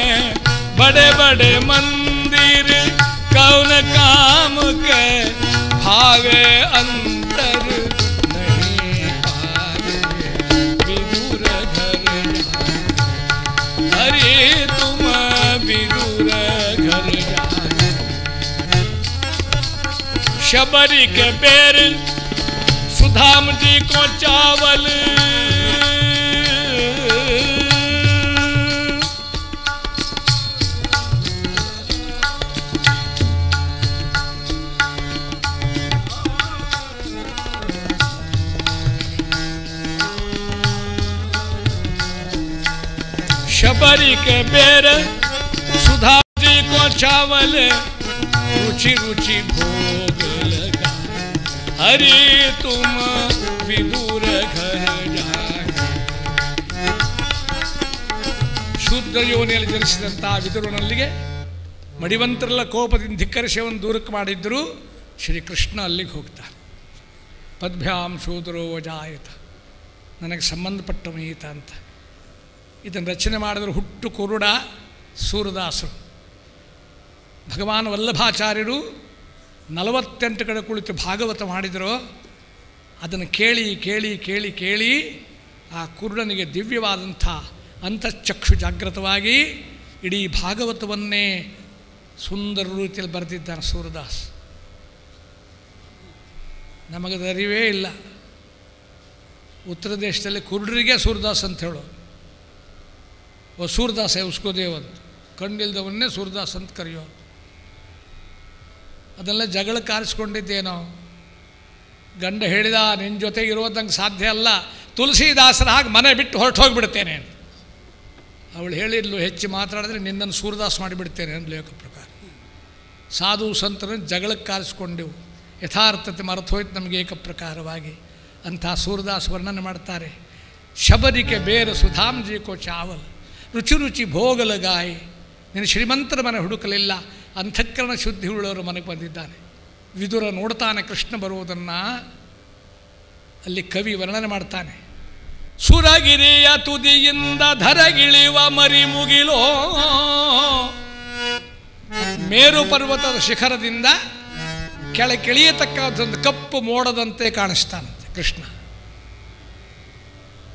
बड़े बड़े मंदिर कौन काम के, भावे अंतर नहीं पावे विदूर घर जाए, हरि तुम विदूर घर जाए। शबरी के बेर सुधाम जी को चावल, शबरी के बेर सुधा जी को चावल, रुचि रुचि भोग लगा, हरि तुम विदूर घर जाए। ಶೂದ್ರ ಯೋನಿಯಲ್ಲಿ ಜನಿಸಿದಂಥ ವಿದುರನಲ್ಲಿಗೆ ಮಡಿವಂತರೆಲ್ಲ ಕೋಪದಿಂದ ಧಿಕ್ಕರಿಸಿ ಅವನು ದೂರಕ್ಕೆ ಮಾಡಿದ್ದರು. ಶ್ರೀಕೃಷ್ಣ ಅಲ್ಲಿಗೆ ಹೋಗ್ತಾನೆ. ಪದ್ಭ್ಯಾಂ ಶೂದ್ರೋ ವಜಾಯತ, ನನಗೆ ಸಂಬಂಧಪಟ್ಟವ ಈತ ಅಂತ. ಇದನ್ನು ರಚನೆ ಮಾಡಿದ್ರು ಹುಟ್ಟು ಕುರುಡ ಸೂರದಾಸರು. ಭಗವಾನ್ ವಲ್ಲಭಾಚಾರ್ಯರು 48 ಕಡೆ ಕುಳಿತು ಭಾಗವತ ಮಾಡಿದರು. ಅದನ್ನು ಕೇಳಿ ಕೇಳಿ ಕೇಳಿ ಕೇಳಿ ಆ ಕುರುಡನಿಗೆ ದಿವ್ಯವಾದಂಥ ಅಂತಃಚಕ್ಷು ಜಾಗೃತವಾಗಿ ಇಡೀ ಭಾಗವತವನ್ನೇ ಸುಂದರ ರೀತಿಯಲ್ಲಿ ಬರೆದಿದ್ದಾನೆ ಸೂರದಾಸ್. ನಮಗದು ಅರಿವೇ ಇಲ್ಲ. ಉತ್ತರ ದೇಶದಲ್ಲಿ ಕುರುಡರಿಗೆ ಸೂರದಾಸ್ ಅಂತ ಹೇಳೋ, ಓ ಸೂರದಾಸ ಉಸ್ಕೋ ದೇವ್ ಅಂತ, ಕಂಡಿಲ್ದವನ್ನೇ ಸೂರದಾಸ್ ಅಂತ ಕರೆಯೋ. ಅದೆಲ್ಲ ಜಗಳ ಕಾರಿಸ್ಕೊಂಡಿದ್ದೇನೋ. ಗಂಡ ಹೇಳಿದ ನಿನ್ನ ಜೊತೆ ಇರೋದಂಗೆ ಸಾಧ್ಯ ಅಲ್ಲ, ತುಳಸಿದಾಸರ ಹಾಗೆ ಮನೆ ಬಿಟ್ಟು ಹೊರಟು ಹೋಗಿಬಿಡ್ತೇನೆ. ಅವಳು ಹೇಳಿದ್ಲು, ಹೆಚ್ಚು ಮಾತಾಡಿದ್ರೆ ನಿನ್ನನ್ನು ಸೂರದಾಸ್ ಮಾಡಿಬಿಡ್ತೇನೆ ಅಂತ ಲೇಖ ಪ್ರಕಾರ. ಸಾಧು ಸಂತರನ್ನು ಜಗಳಕ್ಕೆ ಕಾರಿಸ್ಕೊಂಡೆವು, ಯಥಾರ್ಥತೆ ಮರೆತು ಹೋಯ್ತು ನಮಗೆ ಏಕ ಪ್ರಕಾರವಾಗಿ. ಅಂಥ ಸೂರದಾಸ್ ವರ್ಣನೆ ಮಾಡ್ತಾರೆ. ಶಬರಿಕೆ ಬೇರೆ ಸುಧಾಮ್ ಜಿ ಕೋ ಚಾವಲ್, ರುಚಿ ರುಚಿ ಭೋಗಲ ಗಾಯಿ. ನೀನು ಶ್ರೀಮಂತರ ಮನೆ ಹುಡುಕಲಿಲ್ಲ, ಅಂತಃಕರಣ ಶುದ್ಧಿ ಉಳ್ಳವರು ಮನೆಗೆ ಬಂದಿದ್ದಾನೆ. ವಿದುರ ನೋಡ್ತಾನೆ ಕೃಷ್ಣ ಬರುವುದನ್ನು. ಅಲ್ಲಿ ಕವಿ ವರ್ಣನೆ ಮಾಡ್ತಾನೆ. ಸುರಗಿರಿಯ ತುದಿಯಿಂದ ಧರಗಿಳಿವ ಮರಿ ಮುಗಿಲೋ, ಮೇರು ಪರ್ವತದ ಶಿಖರದಿಂದ ಕೆಳಗಿಳಿಯತಕ್ಕಂಥದ್ದು ಕಪ್ಪು ಮೋಡದಂತೆ ಕಾಣಿಸ್ತಾನಂತೆ ಕೃಷ್ಣ.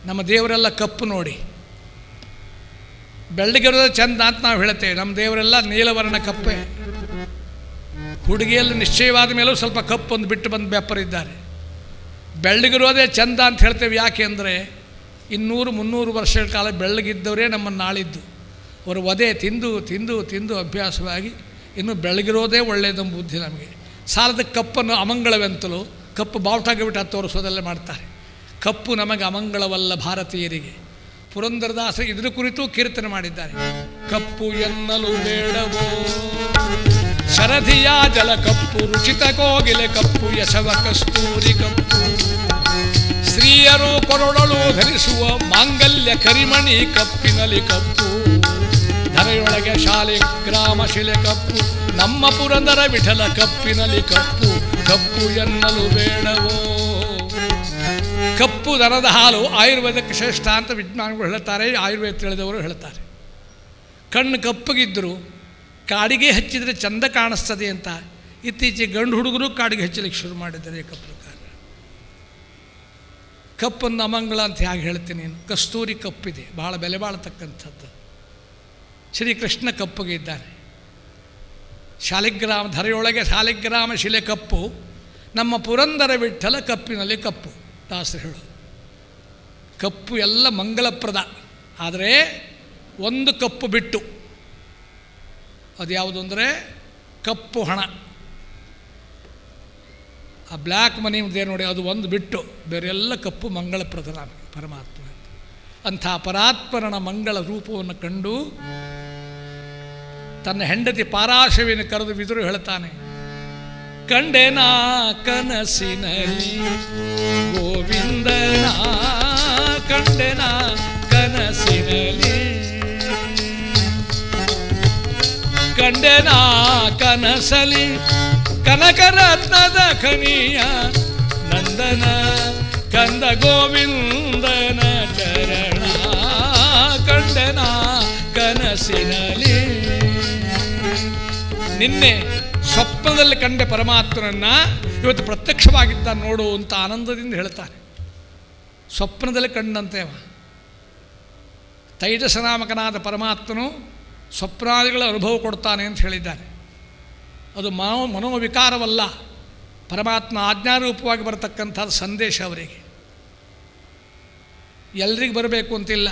ನಮ್ಮ ದೇವರೆಲ್ಲ ಕಪ್ಪು ನೋಡಿ, ಬೆಳ್ಳಗಿರೋದು ಚಂದ ಅಂತ ನಾವು ಹೇಳ್ತೇವೆ. ನಮ್ಮ ದೇವರೆಲ್ಲ ನೀಲವರ್ಣ ಕಪ್ಪೆ. ಹುಡುಗಿಯಲ್ಲಿ ನಿಶ್ಚಯವಾದ ಮೇಲೂ ಸ್ವಲ್ಪ ಕಪ್ಪೊಂದು ಬಿಟ್ಟು ಬಂದು ಬೆಪ್ಪರಿದ್ದಾರೆ. ಬೆಳ್ಳಗಿರೋದೇ ಚಂದ ಅಂತ ಹೇಳ್ತೇವೆ. ಯಾಕೆ ಅಂದರೆ 200-300 ವರ್ಷಗಳ ಕಾಲ ಬೆಳ್ಳಗಿದ್ದವರೇ ನಮ್ಮನ್ನು ನಾಳಿದ್ದು. ಅವರು ಒದೆ ತಿಂದು ತಿಂದು ತಿಂದು ಅಭ್ಯಾಸವಾಗಿ ಇನ್ನು ಬೆಳಗಿರೋದೇ ಒಳ್ಳೆಯದೆಂಬ ಬುದ್ಧಿ ನಮಗೆ. ಸಾಲದ ಕಪ್ಪನ್ನು ಅಮಂಗಳವೆಂತಲೂ ಕಪ್ಪು ಬಾವುಟಾಗಿ ಬಿಟ್ಟು ತೋರಿಸೋದೆಲ್ಲ ಮಾಡ್ತಾರೆ. ಕಪ್ಪು ನಮಗೆ ಅಮಂಗಳವಲ್ಲ ಭಾರತೀಯರಿಗೆ. ಪುರಂದರದಾಸರು ಇದರ ಕುರಿತು ಕೀರ್ತನೆ ಮಾಡಿದ್ದಾರೆ. ಕಪ್ಪು ಎನ್ನಲು ಬೇಡವೋ ಶರಧಿಯ ಜಲ ಕಪ್ಪು, ರುಚಿತ ಕೋಗಿಲೆ ಕಪ್ಪು, ಯಶವ ಕಸ್ತೂರಿ ಕಪ್ಪು, ಸ್ತ್ರೀಯರು ಕೊರೊಡಲು ಧರಿಸುವ ಮಾಂಗಲ್ಯ ಕರಿಮಣಿ ಕಪ್ಪಿನಲ್ಲಿ ಕಪ್ಪು, ಧರೆಯೊಳಗೆ ಶಾಲೆ ಗ್ರಾಮ ಶಿಲೆ ಕಪ್ಪು, ನಮ್ಮ ಪುರಂದರ ವಿಠಲ ಕಪ್ಪಿನಲ್ಲಿ ಕಪ್ಪು, ಕಪ್ಪು ಎನ್ನಲು ಬೇಡವೋ. ಕಪ್ಪು ದನದ ಹಾಲು ಆಯುರ್ವೇದಕ್ಕೆ ಶ್ರೇಷ್ಠ ಅಂತ ವಿಜ್ಞಾನಿಗಳು ಹೇಳ್ತಾರೆ, ಆಯುರ್ವೇದ ತಿಳಿದವರು ಹೇಳ್ತಾರೆ. ಕಣ್ಣು ಕಪ್ಪಗಿದ್ದರು ಕಾಡಿಗೆ ಹಚ್ಚಿದರೆ ಚಂದ ಕಾಣಿಸ್ತದೆ ಅಂತ ಇತ್ತೀಚೆಗೆ ಗಂಡು ಹುಡುಗರು ಕಾಡಿಗೆ ಹಚ್ಚಲಿಕ್ಕೆ ಶುರು ಮಾಡಿದ್ದಾರೆ ಏಕ ಪ್ರಕಾರ. ಕಪ್ಪನ್ನು ಅಮಂಗಳ ಅಂತ ಹೇಗೆ ಹೇಳ್ತೀನಿ ನೀನು? ಕಸ್ತೂರಿ ಕಪ್ಪಿದೆ, ಭಾಳ ಬೆಲೆ ಬಾಳ್ತಕ್ಕಂಥದ್ದು. ಶ್ರೀಕೃಷ್ಣ ಕಪ್ಪಗೆ ಇದ್ದಾನೆ. ಶಾಲಿಗ್ರಾಮ ಧರೆಯೊಳಗೆ ಶಾಲಿಗ್ರಾಮ ಶಿಲೆ ಕಪ್ಪು, ನಮ್ಮ ಪುರಂದರ ವಿಠಲ ಕಪ್ಪಿನಲ್ಲಿ ಕಪ್ಪು. ದಾಸರು ಹೇಳು ಕಪ್ಪು ಎಲ್ಲ ಮಂಗಲಪ್ರದ. ಆದರೆ ಒಂದು ಕಪ್ಪು ಬಿಟ್ಟು, ಅದು ಯಾವುದು ಅಂದರೆ ಕಪ್ಪು ಹಣ, ಆ ಬ್ಲ್ಯಾಕ್ ಮನಿ ಇದೆ ನೋಡಿ, ಅದು ಒಂದು ಬಿಟ್ಟು ಬೇರೆಲ್ಲ ಕಪ್ಪು ಮಂಗಳಪ್ರದ ನಮಗೆ ಪರಮಾತ್ಮ. ಅಂಥ ಪರಾತ್ಮರನ ಮಂಗಳ ರೂಪವನ್ನು ಕಂಡು ತನ್ನ ಹೆಂಡತಿ ಪಾರಾಶವಿನ ಕರೆದು ವಿದುರು ಹೇಳ್ತಾನೆ, ಕಂಡೆನಾ ಕನಸಿನಲ್ಲಿ ಗೋವಿಂದನ ಕಂಡೆನಾ ಕನಸಿನಲ್ಲಿ ಕಂಡೆನಾ ಕನಸಲಿ ಕನಕರತ್ನದ ಖನಿಯ ನಂದನ ಕಂದ ಗೋವಿಂದನ ಚರಣ ಕಂಡೆನಾ ಕನಸಿನಲ್ಲಿ. ನಿನ್ನೆ ಸ್ವಪ್ನದಲ್ಲಿ ಕಂಡ ಪರಮಾತ್ಮನನ್ನ ಇವತ್ತು ಪ್ರತ್ಯಕ್ಷವಾಗಿದ್ದ ನೋಡು ಅಂತ ಆನಂದದಿಂದ ಹೇಳ್ತಾರೆ. ಸ್ವಪ್ನದಲ್ಲಿ ಕಂಡಂತೆ ತೈಜಸನಾಮಕನಾದ ಪರಮಾತ್ಮನು ಸ್ವಪ್ನಾದಿಗಳ ಅನುಭವ ಕೊಡ್ತಾನೆ ಅಂತ ಹೇಳಿದ್ದಾರೆ. ಅದು ಮನೋವಿಕಾರವಲ್ಲ, ಪರಮಾತ್ಮ ಆಜ್ಞಾರೂಪವಾಗಿ ಬರತಕ್ಕಂಥದ್ದು ಸಂದೇಶ ಅವರಿಗೆ. ಎಲ್ರಿಗೂ ಬರಬೇಕು ಅಂತಿಲ್ಲ.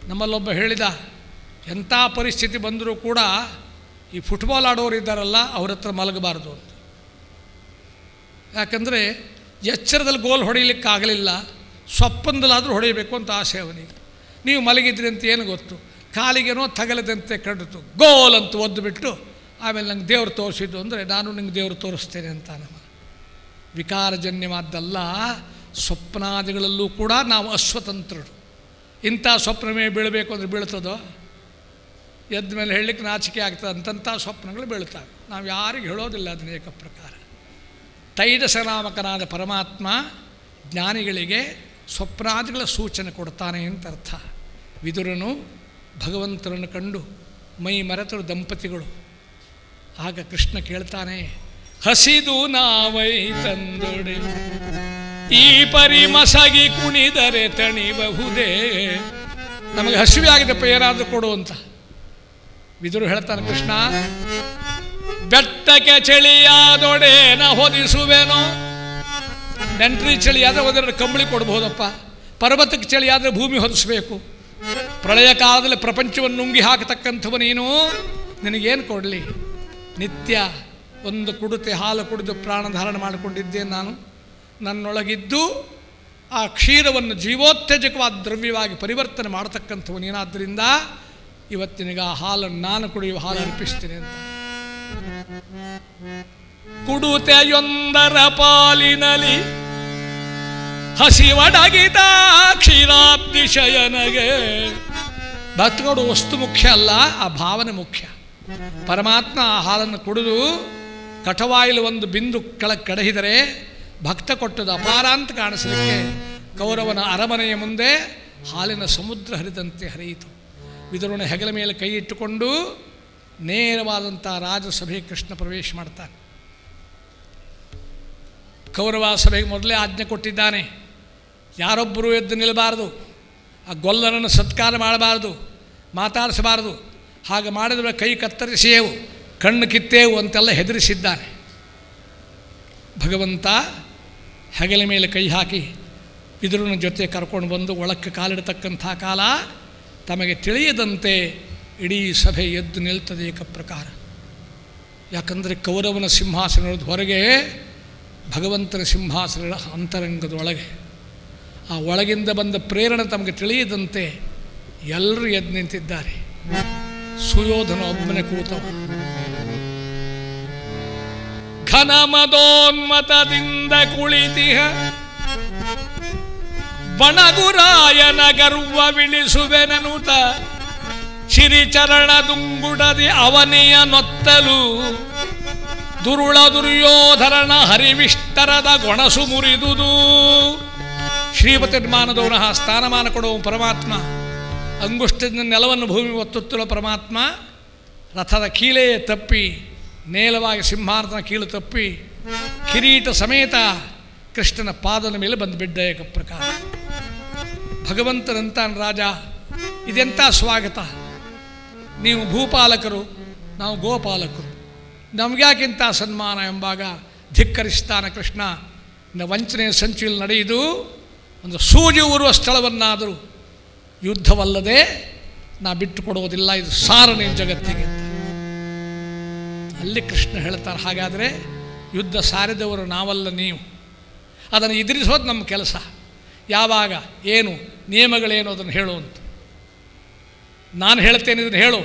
ನಮ್ಮಲ್ಲೊಬ್ಬ ಹೇಳಿದ, ಎಂಥ ಪರಿಸ್ಥಿತಿ ಬಂದರೂ ಕೂಡ ಈ ಫುಟ್ಬಾಲ್ ಆಡೋರು ಇದ್ದಾರಲ್ಲ ಅವ್ರ ಹತ್ರ ಮಲಗಬಾರ್ದು ಅಂತ. ಯಾಕಂದರೆ ಎಚ್ಚರದಲ್ಲಿ ಗೋಲ್ ಹೊಡೆಯಲಿಕ್ಕಾಗಲಿಲ್ಲ, ಸ್ವಪ್ನದಲ್ಲಾದರೂ ಹೊಡೆಯಬೇಕು ಅಂತ ಆಸೆ ಅವನಿಗೆ. ನೀವು ಮಲಗಿದ್ರಿ ಅಂತ ಏನು ಗೊತ್ತು, ಕಾಲಿಗೇನೋ ತಗಲದಂತೆ ಕಡಿತು, ಗೋಲ್ ಅಂತ ಒದ್ದುಬಿಟ್ಟು ಆಮೇಲೆ ನಂಗೆ ದೇವರು ತೋರಿಸಿದ್ದು ಅಂದರೆ ನಾನು ನಿಂಗೆ ದೇವರು ತೋರಿಸ್ತೇನೆ ಅಂತ. ನಮ್ಮ ವಿಕಾರಜನ್ಯವಾದ್ದಲ್ಲ, ಸ್ವಪ್ನಾದಿಗಳಲ್ಲೂ ಕೂಡ ನಾವು ಅಸ್ವತಂತ್ರರು. ಇಂಥ ಸ್ವಪ್ನವೇ ಬೀಳಬೇಕು ಅಂದರೆ ಬೀಳ್ತದೋ? ಎದ್ದ ಮೇಲೆ ಹೇಳಲಿಕ್ಕೆ ನಾಚಿಕೆ ಆಗ್ತದೆ. ಅಂತಂಥ ಸ್ವಪ್ನಗಳು ಬೀಳ್ತವೆ. ನಾವು ಯಾರಿಗೆ ಹೇಳೋದಿಲ್ಲ ಅದನ್ನ ಏಕ ಪ್ರಕಾರ. ತೈಜಸನಾಮಕನಾದ ಪರಮಾತ್ಮ ಜ್ಞಾನಿಗಳಿಗೆ ಸ್ವಪ್ನಾದಿಗಳ ಸೂಚನೆ ಕೊಡ್ತಾನೆ ಅಂತ ಅರ್ಥ. ವಿದುರನು ಭಗವಂತನನ್ನು ಕಂಡು ಮೈ ಮರೆತರು ದಂಪತಿಗಳು. ಆಗ ಕೃಷ್ಣ ಕೇಳ್ತಾನೆ, ಹಸಿದು ನಾವೈ ತಂದೊಡೆ ಈ ಪರಿ ಮಸಗಿ ಕುಣಿದರೆ ತಣಿಬಹುದೇ. ನಮಗೆ ಹಸಿವೆ ಆಗಿದೆಪ್ಪ, ಏನಾದರೂ ಕೊಡು ಅಂತ. ವಿದುರು ಹೇಳ್ತಾನೆ, ಕೃಷ್ಣ ಬೆಟ್ಟಕ್ಕೆ ಚಳಿಯಾದೊಡೇನ ಹೊದಿಸುವೆನೋ. ನೆಂಟ್ರಿ ಚಳಿಯಾದರೆ ಒಂದೆರಡು ಕಂಬಳಿ ಕೊಡ್ಬಹುದಪ್ಪ, ಪರ್ವತಕ್ಕೆ ಚಳಿಯಾದರೆ ಭೂಮಿ ಹೊದಿಸಬೇಕು. ಪ್ರಳಯ ಕಾಲದಲ್ಲಿ ಪ್ರಪಂಚವನ್ನು ನುಂಗಿ ಹಾಕತಕ್ಕಂಥವು ನೀನು, ನಿನಗೇನು ಕೊಡಲಿ? ನಿತ್ಯ ಒಂದು ಕುಡುತೆ ಹಾಲು ಕುಡಿದು ಪ್ರಾಣಧಾರಣ ಮಾಡಿಕೊಂಡಿದ್ದೇನೆ ನಾನು. ನನ್ನೊಳಗಿದ್ದು ಆ ಕ್ಷೀರವನ್ನು ಜೀವೋತ್ತೇಜಕವಾದ ದ್ರವ್ಯವಾಗಿ ಪರಿವರ್ತನೆ ಮಾಡತಕ್ಕಂಥವು ನೀನಾದ್ದರಿಂದ ಇವತ್ತಿನಿಗೆ ಆ ಹಾಲನ್ನು ನಾನು ಕುಡಿಯುವ ಹಾಲು ಅರ್ಪಿಸ್ತೇನೆ ಅಂತ. ಕುಡುತೆಯೊಂದರ ಪಾಲಿನಲಿ ಹಸಿವಡಗಿದ ಕ್ಷೀರಾಬ್ದಿಶಯನಗೆ. ಭಕ್ತಗಳು ವಸ್ತು ಮುಖ್ಯ ಅಲ್ಲ, ಆ ಭಾವನೆ ಮುಖ್ಯ. ಪರಮಾತ್ಮ ಆ ಹಾಲನ್ನು ಕುಡಿದು ಕಟವಾಯಿಲು ಒಂದು ಬಿಂದು ಕೆಳಗೆ ಕಡಹಿದರೆ ಭಕ್ತ ಕೊಟ್ಟದ್ದು ಅಪಾರ ಅಂತ ಕಾಣಿಸಲಿಕ್ಕೆ ಕೌರವನ ಅರಮನೆಯ ಮುಂದೆ ಹಾಲಿನ ಸಮುದ್ರ ಹರಿದಂತೆ ಹರಿಯಿತು. ವಿದುರನ ಹೆಗಲ ಮೇಲೆ ಕೈ ಇಟ್ಟುಕೊಂಡು ನೇರವಾದಂಥ ರಾಜಸಭೆ ಕೃಷ್ಣ ಪ್ರವೇಶ ಮಾಡ್ತಾನೆ. ಕೌರವ ಸಭೆಗೆ ಮೊದಲೇ ಆಜ್ಞೆ ಕೊಟ್ಟಿದ್ದಾನೆ, ಯಾರೊಬ್ಬರೂ ಎದ್ದು ನಿಲ್ಲಬಾರದು, ಆ ಗೊಲ್ಲನನ್ನು ಸತ್ಕಾರ ಮಾಡಬಾರ್ದು, ಮಾತಾಡಿಸಬಾರದು. ಹಾಗೆ ಮಾಡಿದರೆ ಕೈ ಕತ್ತರಿಸಿಯೇವು, ಕಣ್ಣು ಕಿತ್ತೇವು ಅಂತೆಲ್ಲ ಹೆದರಿಸಿದ್ದಾನೆ. ಭಗವಂತ ಹೆಗಲ ಮೇಲೆ ಕೈ ಹಾಕಿ ವಿದುರನ ಜೊತೆ ಕರ್ಕೊಂಡು ಬಂದು ಒಳಕ್ಕೆ ಕಾಲಿಡತಕ್ಕಂಥ ಕಾಲ ತಮಗೆ ತಿಳಿಯದಂತೆ ಇಡೀ ಸಭೆ ಎದ್ದು ನಿಲ್ತದೆ ಏಕ ಪ್ರಕಾರ. ಯಾಕಂದರೆ ಕೌರವನ ಸಿಂಹಾಸನದ ಹೊರಗೆ, ಭಗವಂತನ ಸಿಂಹಾಸನದ ಅಂತರಂಗದೊಳಗೆ ಆ ಒಳಗಿಂದ ಬಂದ ಪ್ರೇರಣೆ ತಮಗೆ ತಿಳಿಯದಂತೆ ಎಲ್ಲರೂ ಎದ್ದು ನಿಂತಿದ್ದಾರೆ. ಸುಯೋಧನ ಒಬ್ಬನೇ ಕೂತವ. ಘನ ಮದೋನ್ಮತದಿಂದ ಕುಳಿತಿಹ ಬಣಗುರಾಯನ ಗರ್ವವಿಳಿಸುವೆನನುತ ಚಿರಿಚರಣ ದುಂಗುಡದಿ ಅವನಿಯ ನೊತ್ತಲು ದುರುಳ ದುರ್ಯೋಧರನ ಹರಿವಿಷ್ಟರದ ಗೊಣಸು ಮುರಿದುದು. ಶ್ರೀಪತಿರ್ಮಾನದವನ ಸ್ಥಾನಮಾನ ಕೊಡುವ ಪರಮಾತ್ಮ, ಅಂಗುಷ್ಟದಿಂದ ನೆಲವನ್ನು ಭೂಮಿ ಒತ್ತುತ್ತಿರುವ ಪರಮಾತ್ಮ ರಥದ ಕೀಲೆಯೇ ತಪ್ಪಿ ನೇರವಾಗಿ ಸಿಂಹಾಸನ ಕೀಲು ತಪ್ಪಿ ಕಿರೀಟ ಸಮೇತ ಕೃಷ್ಣನ ಪಾದದ ಮೇಲೆ ಬಂದು ಬಿದ್ದ ಏಕ ಪ್ರಕಾರ. ಭಗವಂತನಂತ ರಾಜ, ಇದೆಂಥ ಸ್ವಾಗತ! ನೀವು ಭೂಪಾಲಕರು, ನಾವು ಗೋಪಾಲಕರು, ನಮಗ್ಯಾಕಿಂತ ಸನ್ಮಾನ ಎಂಬಾಗ ಧಿಕ್ಕರಿಸ್ತಾನೆ ಕೃಷ್ಣ. ವಂಚನೆಯ ಸಂಚಿಲ್ ನಡೆಯುವುದು ಒಂದು ಸೂಜಿ ಊರುವ ಸ್ಥಳವನ್ನಾದರೂ ಯುದ್ಧವಲ್ಲದೆ ನಾ ಬಿಟ್ಟು ಕೊಡುವುದಿಲ್ಲ, ಇದು ಸಾರನೇ ಜಗತ್ತಿಗೆ ಅಂತ. ಅಲ್ಲಿ ಕೃಷ್ಣ ಹೇಳ್ತಾರೆ, ಹಾಗಾದರೆ ಯುದ್ಧ ಸಾರಿದವರು ನಾವಲ್ಲ, ನೀವು. ಅದನ್ನು ಎದುರಿಸೋದು ನಮ್ಮ ಕೆಲಸ. ಯಾವಾಗ, ಏನು, ನಿಯಮಗಳೇನು ಅದನ್ನು ಹೇಳುವಂತ. ನಾನು ಹೇಳ್ತೇನೆ, ಇದನ್ನು ಹೇಳು.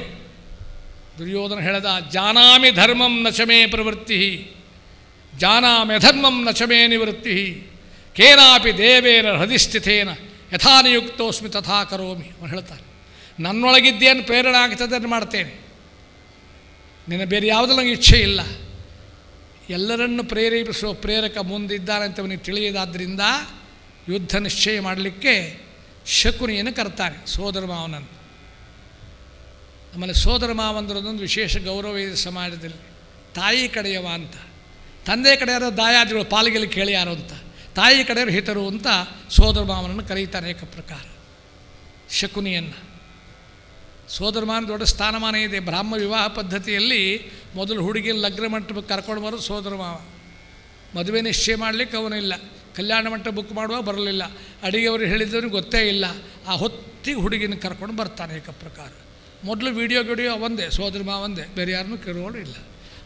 ದುರ್ಯೋಧನ ಹೇಳ್ದ, ಜಾನಾಮಿ ಧರ್ಮಂ ನಚಮೇ ಪ್ರವೃತ್ತಿ. ಜಾನಾಮ್ಯಧರ್ಮಂ ನ ಚ ಮೇ ನಿವೃತ್ತಿ ಕೇನಾಪಿ ದೇವೇನ ಹೃದಿಸ್ಥಿತೇನ ಯಥಾ ನಿಯುಕ್ತೋಸ್ಮಿ ತಥಾ ಕರೋಮಿ ಅವನು ಹೇಳ್ತಾರೆ. ನನ್ನೊಳಗಿದ್ದೇನು ಪ್ರೇರಣೆ ಆಗ್ತದೆ ಅದನ್ನು ಮಾಡ್ತೇನೆ, ನಿನ್ನ ಬೇರೆ ಯಾವುದೂ ನನಗೆ ಇಚ್ಛೆ ಇಲ್ಲ. ಎಲ್ಲರನ್ನು ಪ್ರೇರೇಪಿಸುವ ಪ್ರೇರಕ ಮುಂದಿದ್ದಾನೆ ಅಂತ ಅವನಿಗೆ ತಿಳಿಯದಾದ್ದರಿಂದ ಯುದ್ಧ ನಿಶ್ಚಯ ಮಾಡಲಿಕ್ಕೆ ಶಕುನಿಯನ್ನು ಕರ್ತಾನೆ, ಸೋದರ ಮಾವನನ್ನು. ಆಮೇಲೆ ಸೋದರ ಮಾವಂದ್ರದೊಂದು ವಿಶೇಷ ಗೌರವ ಇದೆ ಸಮಾಜದಲ್ಲಿ. ತಾಯಿ ಕಡೆಯವ ಅಂತ, ತಂದೆ ಕಡೆಯವರ ದಾಯಾದಿಗಳು ಪಾಲಿಗೆಲ್ಲಿ ಕೇಳಿ ಯಾರು ಅಂತ, ತಾಯಿ ಕಡೆಯವರು ಹಿತರು ಅಂತ ಸೋದರ ಮಾವನನ್ನು ಕರೀತಾನೆ ಏಕ ಪ್ರಕಾರ. ಶಕುನಿಯನ್ನು ಸೋದರ ಮಾವನ ದೊಡ್ಡ ಸ್ಥಾನಮಾನ ಇದೆ. ಬ್ರಾಹ್ಮ ವಿವಾಹ ಪದ್ಧತಿಯಲ್ಲಿ ಮೊದಲು ಹುಡುಗಿನ ಲಗ್ನ ಮಂಟಪಕ್ಕೆ ಕರ್ಕೊಂಡು ಬರೋದು ಸೋದರ ಮಾವ. ಮದುವೆ ನಿಶ್ಚಯ ಮಾಡಲಿಕ್ಕೆ ಅವನಿಲ್ಲ, ಕಲ್ಯಾಣ ಮಂಟಪ ಬುಕ್ ಮಾಡುವಾಗ ಬರಲಿಲ್ಲ, ಅಡಿಗೆಯವರು ಹೇಳಿದವನಿಗೆ ಗೊತ್ತೇ ಇಲ್ಲ. ಆ ಹೊತ್ತಿಗೆ ಹುಡುಗಿನ ಕರ್ಕೊಂಡು ಬರ್ತಾನೆ ಏಕ ಪ್ರಕಾರ. ಮೊದಲು ವೀಡಿಯೋ ಒಂದೇ, ಸೋದರ ಮಾವಂದೇ, ಬೇರೆ ಯಾರನ್ನೂ ಕೇಳೋಳು ಇಲ್ಲ.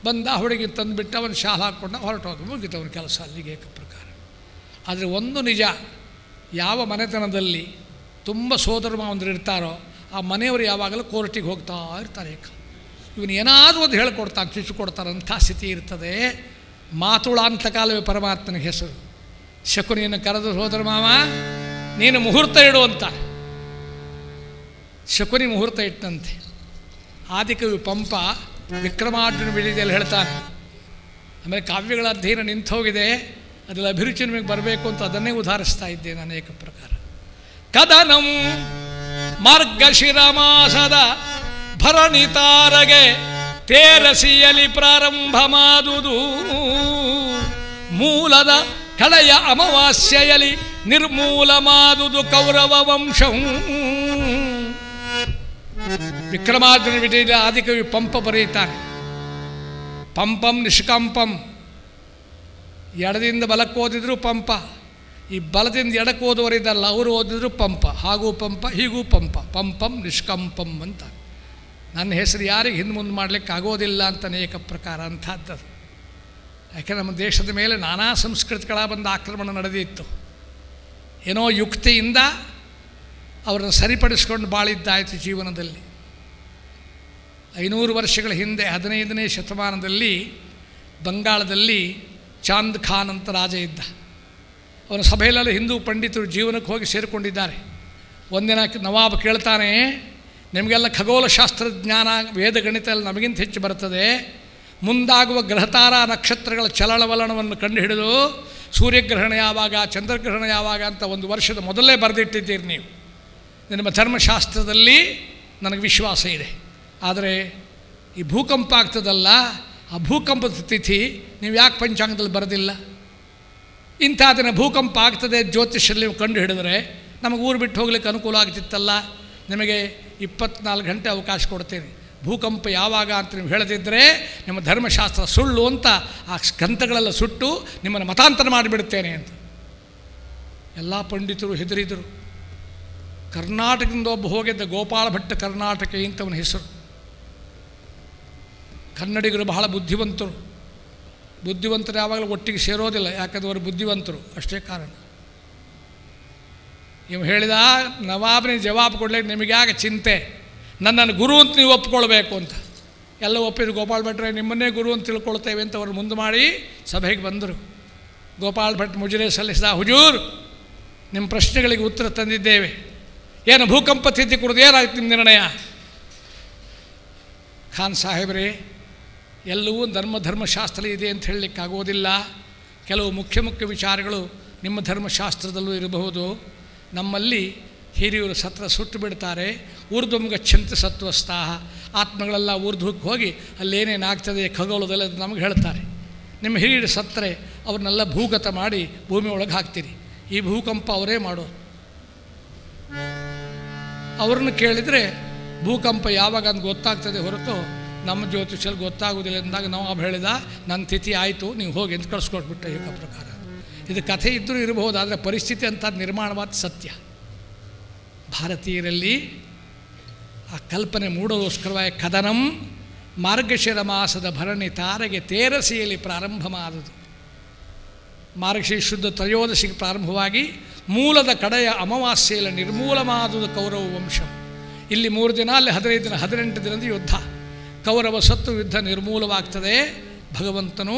ಬಂದ ಹುಡುಗಿ ತಂದುಬಿಟ್ಟು ಅವನು ಶಾಲ್ ಹಾಕ್ಕೊಂಡು ಹೊರಟೋದು, ಮುಗಿತು ಅವನ ಕೆಲಸ ಅಲ್ಲಿಗೆ ಏಕ ಪ್ರಕಾರ. ಆದರೆ ಒಂದು ನಿಜ, ಯಾವ ಮನೆತನದಲ್ಲಿ ತುಂಬ ಸೋದರ ಮಾವಂದರು ಇರ್ತಾರೋ ಆ ಮನೆಯವರು ಯಾವಾಗಲೂ ಕೋರ್ಟಿಗೆ ಹೋಗ್ತಾ ಇರ್ತಾರೆ. ಏಕ ಇವನು ಏನಾದರೂ ಒಂದು ಹೇಳ್ಕೊಡ್ತಾನೆ, ಚುಚ್ಚಿಕೊಡ್ತಾರಂಥ ಸ್ಥಿತಿ ಇರ್ತದೆ. ಮಾತುಳ ಅಂತ ಕಾಲವೇ ಪರಮಾತ್ಮನ ಹೆಸರು. ಶಕುನಿಯನ್ನು ಕರೆದು ಸೋದರ ಮಾವ ನೀನು ಮುಹೂರ್ತ ಇಡುವಂತ. ಶಕುನಿ ಮುಹೂರ್ತ ಇಟ್ಟಂತೆ. ಆದಿಕವಿ ಪಂಪ ವಿಕ್ರಮಾರ್ಜುನ ವಿಜಯದಲ್ಲಿ ಹೇಳ್ತಾನೆ. ಆಮೇಲೆ ಕಾವ್ಯಗಳ ಅಧ್ಯಯನ ನಿಂತು ಹೋಗಿದೆ, ಅದರಲ್ಲಿ ಅಭಿರುಚಿ ನಿಮಗೆ ಬರಬೇಕು ಅಂತ ಅದನ್ನೇ ಉದಾಹರಿಸ್ತಾ ಇದ್ದೇನೆ ಅನೇಕ ಪ್ರಕಾರ. ಕದನಂ ಮಾರ್ಗಶಿರ ಮಾಸದ ಭರಣಿತಾರಗೆ ತೇರಸಿಯಲಿ ಪ್ರಾರಂಭ ಮಾಡುವುದು, ಮೂಲದ ಕಳೆಯ ಅಮಾವಾಸ್ಯೆಯಲಿ ನಿರ್ಮೂಲ ಮಾಡುವುದು ಕೌರವ ವಂಶಂ. ವಿಕ್ರಮಾರ್ಜುನ ವಿಜಯದ ಆದಿಕವಿ ಪಂಪ ಬರೆಯುತ್ತಾನೆ. ಪಂಪಂ ನಿಷ್ಕಂಪಂ, ಎಡದಿಂದ ಬಲಕ್ಕೆ ಓದಿದ್ರು ಪಂಪ, ಈ ಬಲದಿಂದ ಎಡಕ್ಕೆ ಓದುವರಿದ್ದಲ್ಲ ಅವರು ಓದಿದ್ರು ಪಂಪ. ಹಾಗೂ ಪಂಪ ಹೀಗೂ ಪಂಪ, ಪಂಪಂ ನಿಷ್ಕಂಪಂ ಅಂತ. ನನ್ನ ಹೆಸರು ಯಾರಿಗೆ ಹಿಂದೆ ಮುಂದೆ ಮಾಡಲಿಕ್ಕೆ ಆಗೋದಿಲ್ಲ ಅಂತ ಅನೇಕ ಪ್ರಕಾರ ಅಂಥದ್ದು. ಯಾಕೆ ನಮ್ಮ ದೇಶದ ಮೇಲೆ ನಾನಾ ಸಂಸ್ಕೃತಿಗಳ ಬಂದ ಆಕ್ರಮಣ ನಡೆದಿತ್ತು. ಏನೋ ಯುಕ್ತಿಯಿಂದ ಅವರನ್ನು ಸರಿಪಡಿಸ್ಕೊಂಡು ಬಾಳಿದ್ದಾಯಿತು ಜೀವನದಲ್ಲಿ. 500 ವರ್ಷಗಳ ಹಿಂದೆ 15ನೇ ಶತಮಾನದಲ್ಲಿ ಬಂಗಾಳದಲ್ಲಿ ಚಾಂದ್ ಖಾನ್ ಅಂತ ರಾಜ ಇದ್ದ. ಅವನ ಸಭೆಯಲ್ಲೆಲ್ಲ ಹಿಂದೂ ಪಂಡಿತರು ಜೀವನಕ್ಕೆ ಹೋಗಿ ಸೇರಿಕೊಂಡಿದ್ದಾರೆ. ಒಂದಿನ ನವಾಬ್ ಕೇಳ್ತಾನೆ, ನಿಮಗೆಲ್ಲ ಖಗೋಳಶಾಸ್ತ್ರ ಜ್ಞಾನ ವೇದಗಣಿತ ಎಲ್ಲ ನಮಗಿಂತ ಹೆಚ್ಚು ಬರ್ತದೆ, ಮುಂದಾಗುವ ಗ್ರಹತಾರ ನಕ್ಷತ್ರಗಳ ಚಲನವಲನವನ್ನು ಕಂಡುಹಿಡಿದು ಸೂರ್ಯಗ್ರಹಣ ಯಾವಾಗ ಚಂದ್ರಗ್ರಹಣ ಯಾವಾಗ ಅಂತ 1 ವರ್ಷದ ಮೊದಲೇ ಬರೆದಿಟ್ಟಿದ್ದೀರಿ ನೀವು. ನಿಮ್ಮ ಧರ್ಮಶಾಸ್ತ್ರದಲ್ಲಿ ನನಗೆ ವಿಶ್ವಾಸ ಇದೆ. ಆದರೆ ಈ ಭೂಕಂಪ ಆಗ್ತದಲ್ಲ, ಆ ಭೂಕಂಪದ ತಿಥಿ ನೀವು ಯಾಕೆ ಪಂಚಾಂಗದಲ್ಲಿ ಬರೋದಿಲ್ಲ? ಇಂಥ ದಿನ ಭೂಕಂಪ ಆಗ್ತದೆ ಜ್ಯೋತಿಷಲ್ಲಿ ನೀವು ಕಂಡು ಹಿಡಿದ್ರೆ ನಮಗೆ ಊರು ಬಿಟ್ಟು ಹೋಗ್ಲಿಕ್ಕೆ ಅನುಕೂಲ ಆಗ್ತಿತ್ತಲ್ಲ. ನಿಮಗೆ 24 ಗಂಟೆ ಅವಕಾಶ ಕೊಡ್ತೇನೆ, ಭೂಕಂಪ ಯಾವಾಗ ಅಂತ ನೀವು ಹೇಳದಿದ್ದರೆ ನಿಮ್ಮ ಧರ್ಮಶಾಸ್ತ್ರ ಸುಳ್ಳು ಅಂತ ಆ ಗ್ರಂಥಗಳೆಲ್ಲ ಸುಟ್ಟು ನಿಮ್ಮನ್ನು ಮತಾಂತರ ಮಾಡಿಬಿಡ್ತೇನೆ ಅಂತ. ಎಲ್ಲ ಪಂಡಿತರು ಹೆದರಿದರು. ಕರ್ನಾಟಕದಿಂದ ಒಬ್ಬ ಹೋಗಿದ್ದ, ಗೋಪಾಲ ಭಟ್ಟ ಕರ್ನಾಟಕ ಇಂಥವನ ಹೆಸರು. ಕನ್ನಡಿಗರು ಬಹಳ ಬುದ್ಧಿವಂತರು. ಬುದ್ಧಿವಂತರು ಯಾವಾಗಲೂ ಒಟ್ಟಿಗೆ ಸೇರೋದಿಲ್ಲ, ಯಾಕಂದ್ರೆ ಅವರು ಬುದ್ಧಿವಂತರು, ಅಷ್ಟೇ ಕಾರಣ. ಇವ ಹೇಳಿದ, ನವಾಬನಿಗೆ ಜವಾಬು ಕೊಡಲಿಕ್ಕೆ ನಿಮಗೆ ಯಾಕೆ ಚಿಂತೆ, ನನ್ನನ್ನು ಗುರು ಅಂತ ನೀವು ಒಪ್ಕೊಳ್ಬೇಕು ಅಂತ. ಎಲ್ಲ ಒಪ್ಪಿದ್ರು. ಗೋಪಾಲ ಭಟ್ರೆ ನಿಮ್ಮನ್ನೇ ಗುರು ಅಂತ ತಿಳ್ಕೊಳ್ತೇವೆ ಅಂತ ಅವರು ಮುಂದೆ ಮಾಡಿ ಸಭೆಗೆ ಬಂದರು. ಗೋಪಾಲ ಭಟ್ ಮುಜರೆ ಸಲ್ಲಿಸಿದ, ಹುಜೂರ್ ನಿಮ್ಮ ಪ್ರಶ್ನೆಗಳಿಗೆ ಉತ್ತರ ತಂದಿದ್ದೇವೆ, ಏನು ಭೂಕಂಪ ತಿಥಿ ಕುರಿತು ಏನಾಯ್ತು ನಿಮ್ಮ ನಿರ್ಣಯ? ಖಾನ್ ಸಾಹೇಬ್ರೇ, ಎಲ್ಲವೂ ಧರ್ಮಶಾಸ್ತ್ರ ಇದೆ ಅಂತ ಹೇಳಲಿಕ್ಕಾಗೋದಿಲ್ಲ. ಕೆಲವು ಮುಖ್ಯ ವಿಚಾರಗಳು ನಿಮ್ಮ ಧರ್ಮಶಾಸ್ತ್ರದಲ್ಲೂ ಇರಬಹುದು. ನಮ್ಮಲ್ಲಿ ಹಿರಿಯರು ಸತ್ರ ಸುಟ್ಟು ಬಿಡ್ತಾರೆ. ಊರ್ಧ್ವಂ ಗಚ್ಚಂತಿ ಸತ್ವಸ್ಥಾಹ, ಆತ್ಮಗಳೆಲ್ಲ ಊರ್ಧ್ವಕ್ಕೆ ಹೋಗಿ ಅಲ್ಲೇನೇನಾಗ್ತದೆ ಖಗೋಳದಲ್ಲಿ ಅದು ನಮಗೆ ಹೇಳ್ತಾರೆ. ನಿಮ್ಮ ಹಿರಿಯರು ಸತ್ತರೆ ಅವ್ರನ್ನೆಲ್ಲ ಭೂಗತ ಮಾಡಿ ಭೂಮಿ ಒಳಗೆ ಹಾಕ್ತೀರಿ. ಈ ಭೂಕಂಪ ಅವರೇ ಮಾಡೋರು. ಅವ್ರನ್ನ ಕೇಳಿದರೆ ಭೂಕಂಪ ಯಾವಾಗ ಅಂತ ಗೊತ್ತಾಗ್ತದೆ ಹೊರತು ನಮ್ಮ ಜ್ಯೋತಿಷಲ್ಲಿ ಗೊತ್ತಾಗೋದಿಲ್ಲ ಅಂದಾಗ ನಾವು ಹೇಳಿದ, ನನ್ನ ತಿಥಿ ಆಯಿತು ನೀವು ಹೋಗಿ ಅಂತ ಕಳಿಸ್ಕೊಟ್ಬಿಟ್ಟೆ ಏಕ ಪ್ರಕಾರ. ಇದು ಕಥೆ ಇದ್ದರೂ ಇರಬಹುದು, ಆದರೆ ಪರಿಸ್ಥಿತಿ ಅಂತ ನಿರ್ಮಾಣವಾದ ಸತ್ಯ. ಭಾರತೀಯರಲ್ಲಿ ಆ ಕಲ್ಪನೆ ಮೂಡೋದೋಸ್ಕರವಾಗಿ ಕದನಂ ಮಾರ್ಗಶಿರ ಮಾಸದ ಭರಣಿ ತಾರಗೆ ತೇರಸಿಯಲ್ಲಿ ಪ್ರಾರಂಭ ಮಾಡುವುದು. ಮಾರ್ಗಶಿರ ಶುದ್ಧ ತ್ರಯೋದಶಿಗೆ ಪ್ರಾರಂಭವಾಗಿ ಮೂಲದ ಕಡೆಯ ಅಮಾವಾಸ್ಯೆಯಲ್ಲಿ ನಿರ್ಮೂಲ ಮಾಡುವುದು ಕೌರವ ವಂಶ. ಇಲ್ಲಿ 3 ದಿನ, ಅಲ್ಲಿ 15 ದಿನ, 18 ದಿನದ ಯುದ್ಧ. ಕೌರವ ಸತ್ತು ಯುದ್ಧ ನಿರ್ಮೂಲವಾಗ್ತದೆ. ಭಗವಂತನು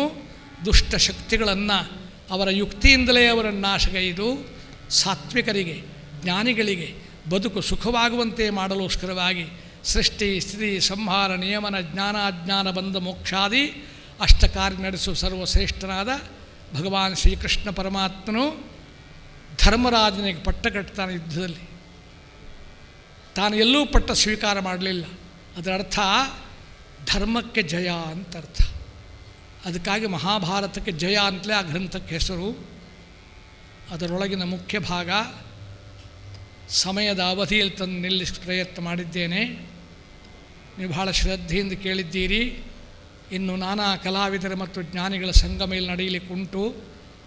ದುಷ್ಟ ಶಕ್ತಿಗಳನ್ನು ಅವರ ಯುಕ್ತಿಯಿಂದಲೇ ಅವರನ್ನು ನಾಶಗೈದು ಸಾತ್ವಿಕರಿಗೆ ಜ್ಞಾನಿಗಳಿಗೆ ಬದುಕು ಸುಖವಾಗುವಂತೆ ಮಾಡಲೋಸ್ಕರವಾಗಿ ಸೃಷ್ಟಿ ಸ್ಥಿತಿ ಸಂಹಾರ ನಿಯಮನ ಜ್ಞಾನಾಜ್ಞಾನ ಬಂಧ ಮೋಕ್ಷಾದಿ ಅಷ್ಟಕಾರ್ಯ ನಡೆಸುವ ಸರ್ವಶ್ರೇಷ್ಠನಾದ ಭಗವಾನ್ ಶ್ರೀಕೃಷ್ಣ ಪರಮಾತ್ಮನು ಧರ್ಮರಾಜನಿಗೆ ಪಟ್ಟ ಕಟ್ತಾನೆ ಯುದ್ಧದಲ್ಲಿ. ತಾನು ಎಲ್ಲೂ ಪಟ್ಟ ಸ್ವೀಕಾರ ಮಾಡಲಿಲ್ಲ. ಅದರ ಅರ್ಥ ಧರ್ಮಕ್ಕೆ ಜಯ ಅಂತ ಅರ್ಥ. ಅದಕ್ಕಾಗಿ ಮಹಾಭಾರತಕ್ಕೆ ಜಯ ಅಂತಲೇ ಆ ಗ್ರಂಥಕ್ಕೆ ಹೆಸರು. ಅದರೊಳಗಿನ ಮುಖ್ಯ ಭಾಗ ಸಮಯದ ಅವಧಿಯಲ್ಲಿ ತಂದು ನಿಲ್ಲಿಸ ಪ್ರಯತ್ನ ಮಾಡಿದ್ದೇನೆ. ನೀವು ಬಹಳ ಶ್ರದ್ಧೆಯಿಂದ ಕೇಳಿದ್ದೀರಿ. ಇನ್ನು ನಾನಾ ಕಲಾವಿದರ ಮತ್ತು ಜ್ಞಾನಿಗಳ ಸಂಗಮೇಲೆ ನಡೆಯಲಿಕ್ಕುಂಟು.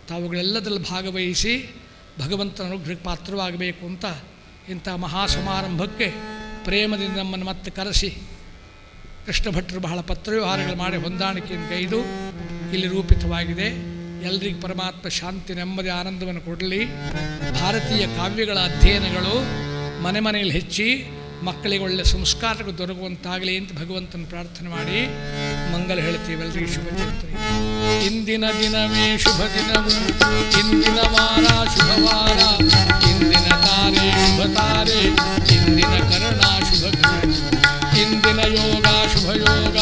ತಾವುಗಳೆಲ್ಲದರಲ್ಲಿ ಭಾಗವಹಿಸಿ ಭಗವಂತನ ಅನುಗ್ರಹಕ್ಕೆ ಪಾತ್ರವಾಗಬೇಕು ಅಂತ ಇಂಥ ಮಹಾ ಸಮಾರಂಭಕ್ಕೆ ಪ್ರೇಮದಿಂದ ನಮ್ಮನ್ನು ಮತ್ತೆ ಕರೆಸಿ ಕೃಷ್ಣ ಭಟ್ರು ಬಹಳ ಪತ್ರವ್ಯವಹಾರಗಳು ಮಾಡಿ ಹೊಂದಾಣಿಕೆಯಿಂದ ಗೈದು ಇಲ್ಲಿ ರೂಪಿತವಾಗಿದೆ. ಎಲ್ರಿಗೂ ಪರಮಾತ್ಮ ಶಾಂತಿ ನೆಮ್ಮದಿ ಆನಂದವನ್ನು ಕೊಡಲಿ. ಭಾರತೀಯ ಕಾವ್ಯಗಳ ಅಧ್ಯಯನಗಳು ಮನೆ ಮನೆಯಲ್ಲಿ ಹೆಚ್ಚಿ ಮಕ್ಕಳಿಗೆ ಒಳ್ಳೆಯ ಸಂಸ್ಕಾರಗಳು ದೊರಕುವಂತಾಗಲಿ ಅಂತ ಭಗವಂತನ ಪ್ರಾರ್ಥನೆ ಮಾಡಿ ಮಂಗಲ ಹೇಳ್ತೀವಿ. ಎಲ್ರಿಗೂ ಶುಭ ಚೈತ್ರಿ. ಇಂದಿನ ದಿನವೇ ಶುಭ ದಿನವು, ಇಂದಿನ ವಾರ ಶುಭವಾರ, ಇಂದಿನ ತಾರೆ ಶುಭ ತಾರೆ, ಇಂದಿನ ಕರ್ಣ ಶುಭ ಕರ್ಣ, ಇಂದಿನ ಯೋಗ ಶುಭ ಯೋಗ,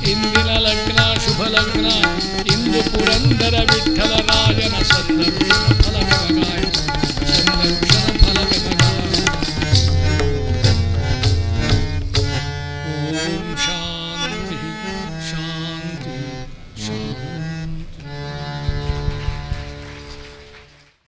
ಇಂದಿನ ಲಗ್ನ ಶುಭ ಲಗ್ನ, ಇಂದು ಪುರಂದರ ವಿಠ್ಠಲ